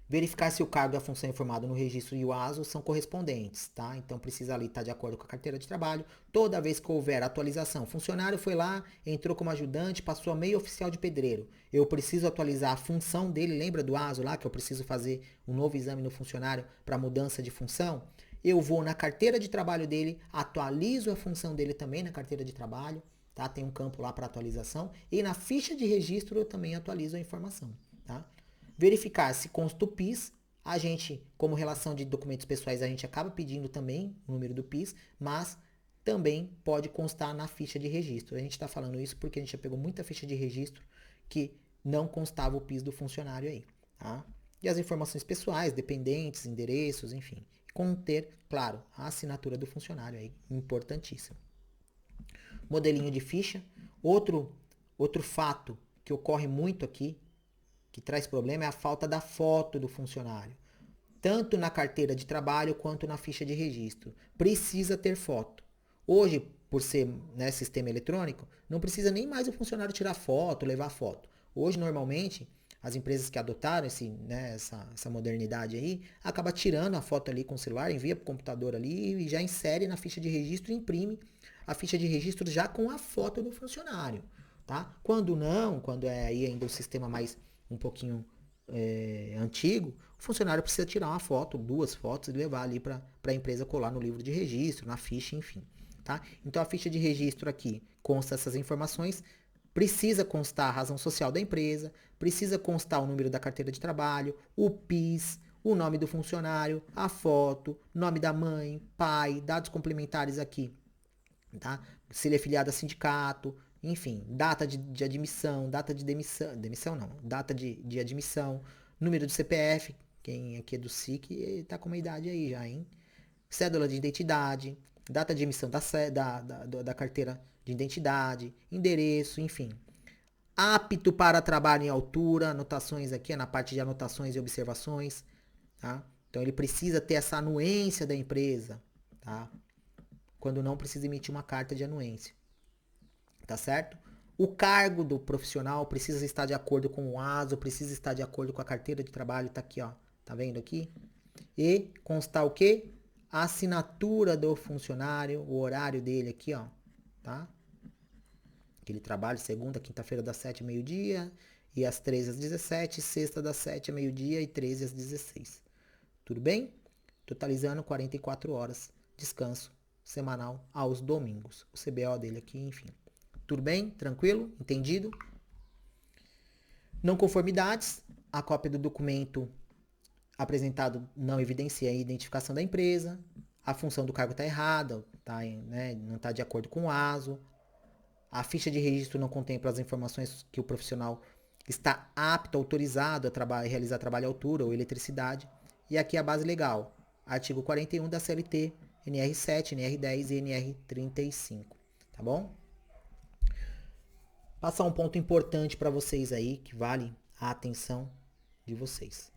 Verificar se o cargo e a função informado no registro e o ASO são correspondentes, tá? Então precisa ali estar de acordo com a carteira de trabalho. Toda vez que houver atualização, funcionário foi lá, entrou como ajudante, passou a meio oficial de pedreiro. Eu preciso atualizar a função dele, lembra do ASO lá que eu preciso fazer um novo exame no funcionário para mudança de função? Eu vou na carteira de trabalho dele, atualizo a função dele também na carteira de trabalho, tá? Tem um campo lá para atualização e na ficha de registro eu também atualizo a informação, tá? Verificar se consta o PIS, a gente, como relação de documentos pessoais, a gente acaba pedindo também o número do PIS, mas também pode constar na ficha de registro. A gente está falando isso porque a gente já pegou muita ficha de registro que não constava o PIS do funcionário aí, tá? E as informações pessoais, dependentes, endereços, enfim. Conter, claro, a assinatura do funcionário aí, importantíssimo. Modelinho de ficha. Outro fato que ocorre muito aqui, que traz problema, é a falta da foto do funcionário. Tanto na carteira de trabalho quanto na ficha de registro. Precisa ter foto. Hoje, por ser, né, sistema eletrônico, não precisa nem mais o funcionário tirar foto, levar foto. Hoje, normalmente, as empresas que adotaram essa modernidade aí, acaba tirando a foto ali com o celular, envia para o computador ali e já insere na ficha de registro e imprime a ficha de registro já com a foto do funcionário, tá? Quando não, quando é aí ainda o sistema mais um pouquinho antigo, o funcionário precisa tirar uma foto, 2 fotos e levar ali para a empresa colar no livro de registro, na ficha, enfim, tá? Então a ficha de registro aqui consta essas informações. Precisa constar a razão social da empresa, precisa constar o número da carteira de trabalho, o PIS, o nome do funcionário, a foto, nome da mãe, pai, dados complementares aqui, tá? Se ele é filiado a sindicato, enfim, data de admissão, data de demissão não, data de admissão, número do CPF, quem aqui é do SIC tá com uma idade aí já, hein? Cédula de identidade, data de emissão da carteira de identidade, endereço, enfim. Apto para trabalho em altura, anotações aqui, na parte de anotações e observações, tá? Então ele precisa ter essa anuência da empresa, tá? Quando não precisa emitir uma carta de anuência, tá certo? O cargo do profissional precisa estar de acordo com o ASO, precisa estar de acordo com a carteira de trabalho, tá aqui, ó, tá vendo aqui? E constar o quê? A assinatura do funcionário, o horário dele aqui, ó, tá? Que ele trabalha segunda, quinta-feira das 7 ao meio-dia e às 13 às 17, sexta das 7 ao meio-dia e 13 às 16. Tudo bem? Totalizando 44 horas, descanso semanal aos domingos. O CBO dele aqui, enfim. Tudo bem? Tranquilo? Entendido? Não conformidades, a cópia do documento apresentado não evidencia a identificação da empresa, a função do cargo está errada, tá, né, não está de acordo com o ASO, a ficha de registro não contempla as informações que o profissional está apto, autorizado a realizar trabalho à altura ou eletricidade, e aqui a base legal, artigo 41 da CLT, NR7, NR10 e NR35, tá bom? Passar um ponto importante para vocês aí, que vale a atenção de vocês.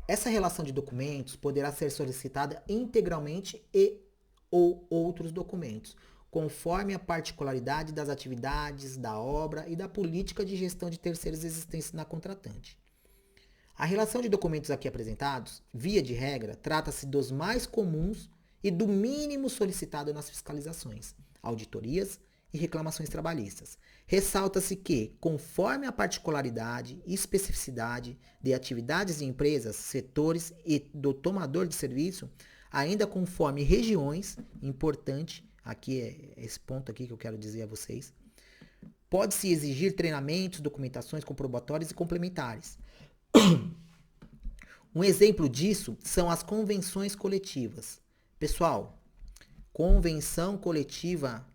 Essa relação de documentos poderá ser solicitada integralmente e ou outros documentos, conforme a particularidade das atividades, da obra e da política de gestão de terceiros existentes na contratante. A relação de documentos aqui apresentados, via de regra, trata-se dos mais comuns e do mínimo solicitado nas fiscalizações, auditorias e reclamações trabalhistas. Ressalta-se que, conforme a particularidade e especificidade de atividades de empresas, setores e do tomador de serviço, ainda conforme regiões, importante, aqui é esse ponto aqui que eu quero dizer a vocês, pode-se exigir treinamentos, documentações comprobatórias e complementares. Um exemplo disso são as convenções coletivas. Pessoal, convenção coletiva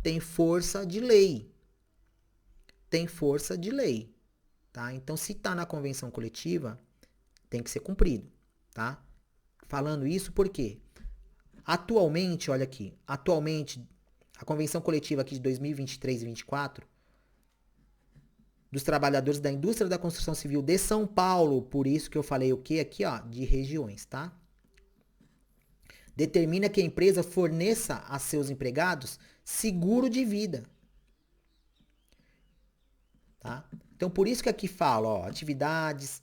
tem força de lei. Tem força de lei, tá? Então, se está na convenção coletiva, tem que ser cumprido, tá? Falando isso por quê? Atualmente, olha aqui, atualmente, a convenção coletiva aqui de 2023 e 2024, dos trabalhadores da indústria da construção civil de São Paulo, por isso que eu falei o que aqui, ó, de regiões, tá? Determina que a empresa forneça a seus empregados seguro de vida. Tá? Então, por isso que aqui fala, ó, atividades,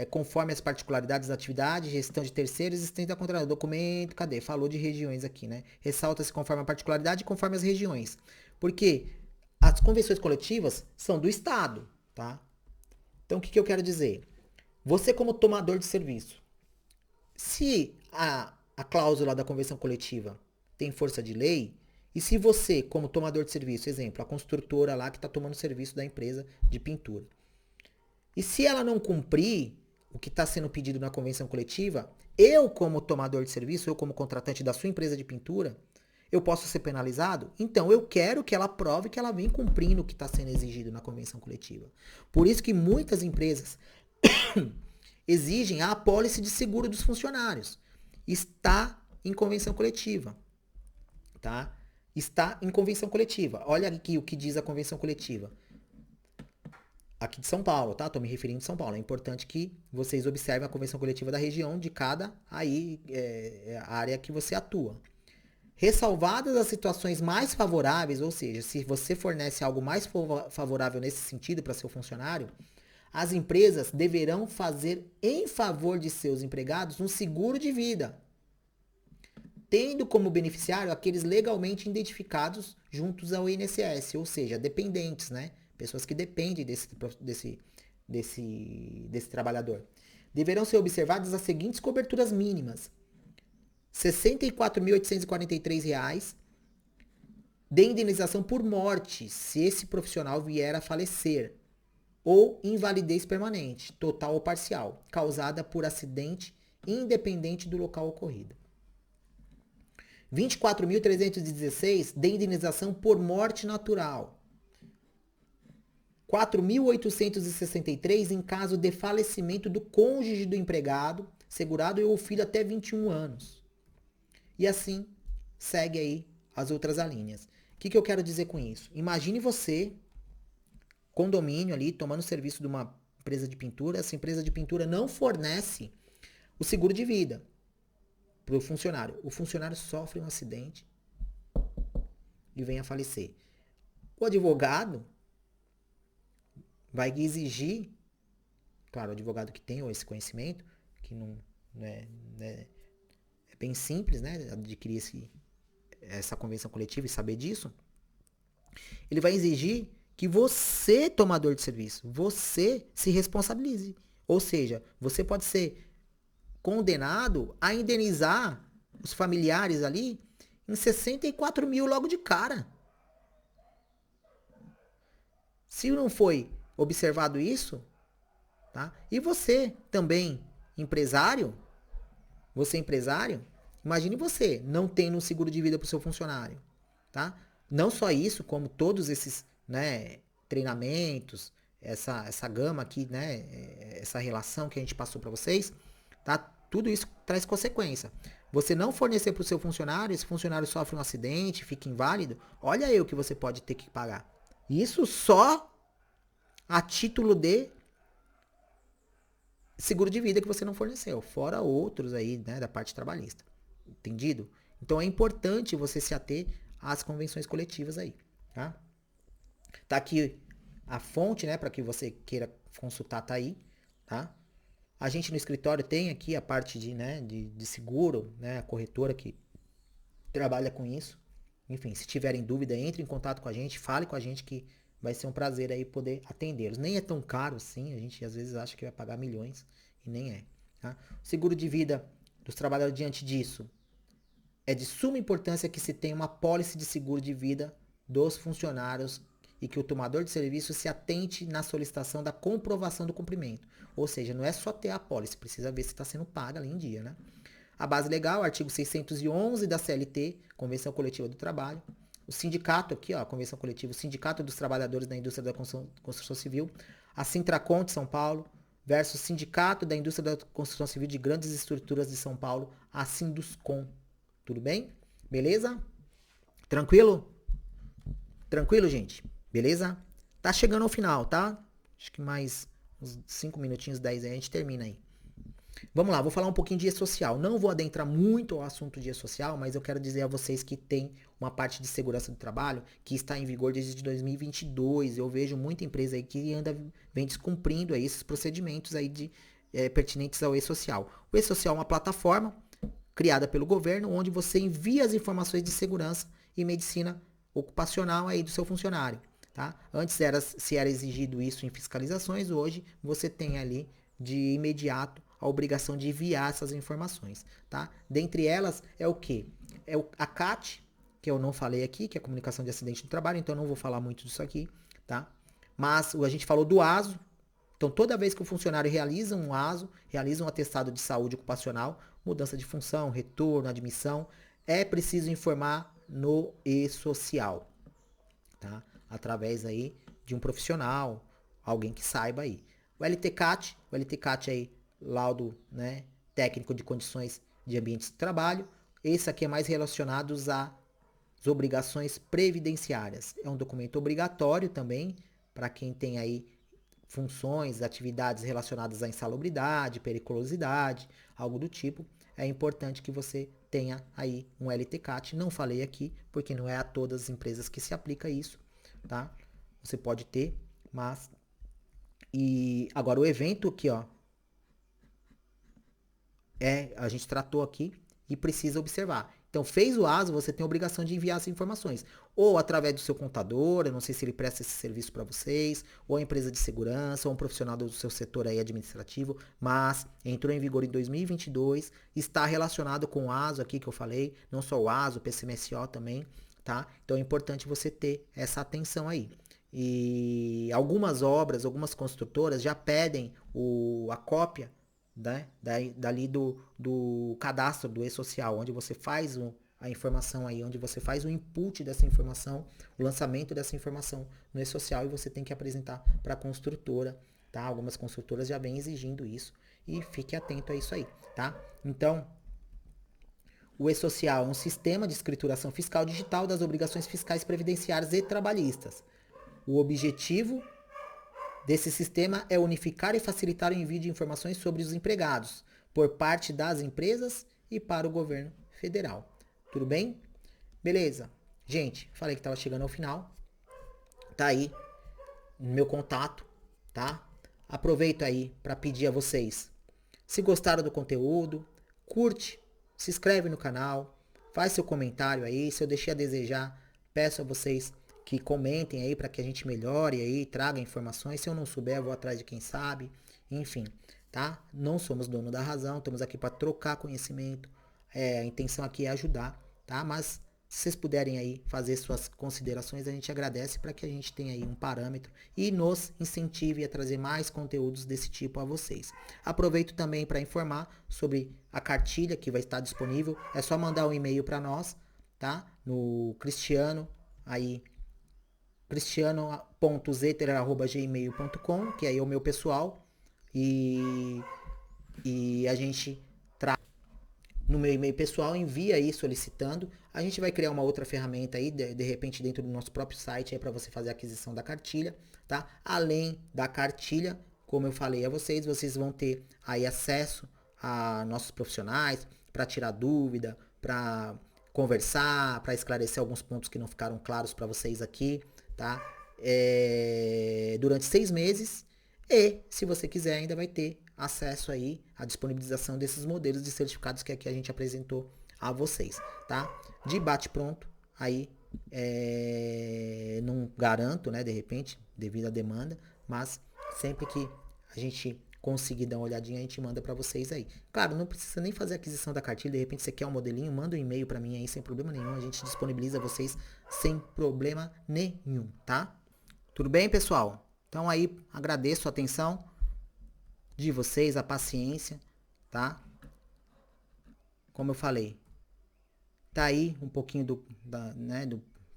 conforme as particularidades da atividade, gestão de terceiros, existente da contratação, documento, cadê? Falou de regiões aqui, né? Ressalta-se conforme a particularidade e conforme as regiões. Porque as convenções coletivas são do Estado, tá? Então, o que eu quero dizer? Você como tomador de serviço, se a cláusula da convenção coletiva tem força de lei, e se você, como tomador de serviço, exemplo, a construtora lá que está tomando serviço da empresa de pintura, e se ela não cumprir o que está sendo pedido na convenção coletiva, eu, como tomador de serviço, eu, como contratante da sua empresa de pintura, eu posso ser penalizado? Então, eu quero que ela prove que ela vem cumprindo o que está sendo exigido na convenção coletiva. Por isso que muitas empresas exigem a apólice de seguro dos funcionários. Está em convenção coletiva, tá? Está em convenção coletiva. Olha aqui o que diz a convenção coletiva. Aqui de São Paulo, tá? Tô me referindo a São Paulo. É importante que vocês observem a convenção coletiva da região de cada área que você atua. Ressalvadas as situações mais favoráveis, ou seja, se você fornece algo mais favorável nesse sentido para seu funcionário, as empresas deverão fazer em favor de seus empregados um seguro de vida, tendo como beneficiário aqueles legalmente identificados juntos ao INSS, ou seja, dependentes, né? Pessoas que dependem desse trabalhador. Deverão ser observadas as seguintes coberturas mínimas: R$ 64.843 de indenização por morte, se esse profissional vier a falecer, ou invalidez permanente, total ou parcial, causada por acidente independente do local ocorrido. R$ 24.316 de indenização por morte natural. R$ 4.863 em caso de falecimento do cônjuge do empregado, segurado ou filho até 21 anos. E assim, segue aí as outras alíneas. O que eu quero dizer com isso? Imagine você, condomínio ali, tomando serviço de uma empresa de pintura. Essa empresa de pintura não fornece o seguro de vida para o funcionário. O funcionário sofre um acidente e vem a falecer. O advogado vai exigir, claro, o advogado que tem esse conhecimento, que não é bem simples, né, adquirir essa convenção coletiva e saber disso, ele vai exigir que você, tomador de serviço, você se responsabilize. Ou seja, você pode ser condenado a indenizar os familiares ali em 64 mil logo de cara. Se não foi observado isso, tá? E você também, empresário, imagine você não tendo um seguro de vida para o seu funcionário, tá? Não só isso, como todos esses, né, treinamentos, essa gama aqui, né, essa relação que a gente passou para vocês, tá? Tudo isso traz consequência. Você não fornecer para o seu funcionário, esse funcionário sofre um acidente, fica inválido, olha aí o que você pode ter que pagar. Isso só a título de seguro de vida que você não forneceu, fora outros aí, né, da parte trabalhista. Entendido? Então é importante você se ater às convenções coletivas aí, tá? Tá aqui a fonte, né, para que você queira consultar, tá aí, tá? A gente no escritório tem aqui a parte de, né, de seguro, né, a corretora que trabalha com isso. Enfim, se tiverem dúvida, entre em contato com a gente, fale com a gente que vai ser um prazer aí poder atendê-los. Nem é tão caro assim, a gente às vezes acha que vai pagar milhões e nem é. Tá? Seguro de vida dos trabalhadores diante disso é de suma importância que se tenha uma pólice de seguro de vida dos funcionários e que o tomador de serviço se atente na solicitação da comprovação do cumprimento. Ou seja, não é só ter a pólice, precisa ver se está sendo paga ali em dia, né? A base legal, artigo 611 da CLT, Convenção Coletiva do Trabalho. O sindicato aqui, ó, a Convenção Coletiva, o Sindicato dos Trabalhadores da Indústria da Construção Civil, a Sintracon de São Paulo, versus Sindicato da Indústria da Construção Civil de Grandes Estruturas de São Paulo, a Sinduscon. Tudo bem? Beleza? Tranquilo? Tranquilo, gente? Beleza? Tá chegando ao final, tá? Acho que mais uns 5 minutinhos, 10 aí, a gente termina aí. Vamos lá, vou falar um pouquinho de e-social. Não vou adentrar muito ao assunto de e-social, mas eu quero dizer a vocês que tem uma parte de segurança do trabalho que está em vigor desde 2022. Eu vejo muita empresa aí que vem descumprindo aí esses procedimentos aí pertinentes ao e-social. O e-social é uma plataforma criada pelo governo onde você envia as informações de segurança e medicina ocupacional aí do seu funcionário. Tá? Antes se era exigido isso em fiscalizações, hoje você tem ali de imediato a obrigação de enviar essas informações, tá? Dentre elas é o que? É a CAT, que eu não falei aqui, que é a comunicação de acidente do trabalho, então eu não vou falar muito disso aqui, tá? Mas a gente falou do ASO, então toda vez que o funcionário realiza um ASO, realiza um atestado de saúde ocupacional, mudança de função, retorno, admissão, é preciso informar no e-social, tá? Através aí de um profissional, alguém que saiba aí. O LTCAT aí, laudo, né, técnico de condições de ambientes de trabalho. Esse aqui é mais relacionado às obrigações previdenciárias. É um documento obrigatório também para quem tem aí funções, atividades relacionadas à insalubridade, periculosidade, algo do tipo. É importante que você tenha aí um LTCAT. Não falei aqui, porque não é a todas as empresas que se aplica isso, tá? Você pode ter, mas... E agora o evento aqui, ó, a gente tratou aqui e precisa observar. Então, fez o ASO, você tem a obrigação de enviar as informações. Ou através do seu contador, eu não sei se ele presta esse serviço para vocês, ou a empresa de segurança, ou um profissional do seu setor aí administrativo, mas entrou em vigor em 2022, está relacionado com o ASO aqui que eu falei, não só o ASO, o PCMSO também, tá? Então é importante você ter essa atenção aí. E algumas obras, algumas construtoras já pedem a cópia, né, dali do cadastro do e-social, onde você faz a informação aí, onde você faz o input dessa informação, o lançamento dessa informação no e-social e você tem que apresentar para a construtora, tá? Algumas construtoras já vêm exigindo isso e fique atento a isso aí, tá? Então, o e-social é um sistema de escrituração fiscal digital das obrigações fiscais previdenciárias e trabalhistas. O objetivo desse sistema é unificar e facilitar o envio de informações sobre os empregados por parte das empresas e para o governo federal. Tudo bem? Beleza. Gente, falei que estava chegando ao final. Tá aí meu contato, tá? Aproveito aí para pedir a vocês, se gostaram do conteúdo, curte, se inscreve no canal, faz seu comentário aí. Se eu deixei a desejar, peço a vocês que comentem aí para que a gente melhore aí, traga informações. Se eu não souber, eu vou atrás de quem sabe. Enfim, tá? Não somos dono da razão, estamos aqui para trocar conhecimento. A intenção aqui é ajudar, tá? Mas se vocês puderem aí fazer suas considerações, a gente agradece para que a gente tenha aí um parâmetro e nos incentive a trazer mais conteúdos desse tipo a vocês. Aproveito também para informar sobre a cartilha que vai estar disponível. É só mandar um e-mail para nós, tá? No Cristiano aí cristiano.zeter@gmail.com, que aí é o meu pessoal, e a gente traz no meu e-mail pessoal, envia aí solicitando. A gente vai criar uma outra ferramenta aí, de repente dentro do nosso próprio site aí para você fazer a aquisição da cartilha, tá? Além da cartilha, como eu falei a vocês, vocês vão ter aí acesso a nossos profissionais para tirar dúvida, para conversar, para esclarecer alguns pontos que não ficaram claros para vocês aqui, tá? Durante 6 meses. E, se você quiser, ainda vai ter acesso aí à disponibilização desses modelos de certificados que aqui a gente apresentou a vocês, tá? De bate pronto, aí não garanto, né, de repente, devido à demanda, mas sempre que a gente conseguir dar uma olhadinha, a gente manda para vocês aí. Claro, não precisa nem fazer a aquisição da cartilha, de repente você quer um modelinho, manda um e-mail para mim aí sem problema nenhum, a gente disponibiliza vocês sem problema nenhum, tá? Tudo bem, pessoal? Então aí, agradeço a atenção de vocês, a paciência, tá? Como eu falei, tá aí um pouquinho do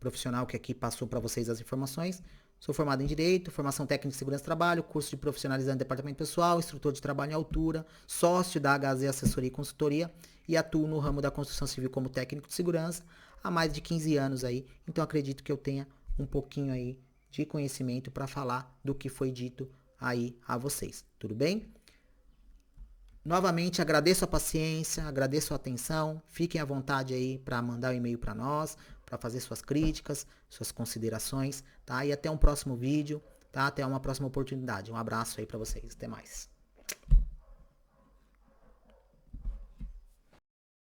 profissional que aqui passou para vocês as informações. Sou formado em Direito, formação técnica de segurança do trabalho, curso de profissionalizante de departamento pessoal, instrutor de trabalho em altura, sócio da HZ Assessoria e Consultoria e atuo no ramo da construção civil como técnico de segurança há mais de 15 anos aí. Então acredito que eu tenha um pouquinho aí de conhecimento para falar do que foi dito aí a vocês. Tudo bem? Novamente agradeço a paciência, agradeço a atenção. Fiquem à vontade aí para mandar um e-mail para nós, para fazer suas críticas, suas considerações, tá? E até um próximo vídeo, tá? Até uma próxima oportunidade. Um abraço aí para vocês. Até mais.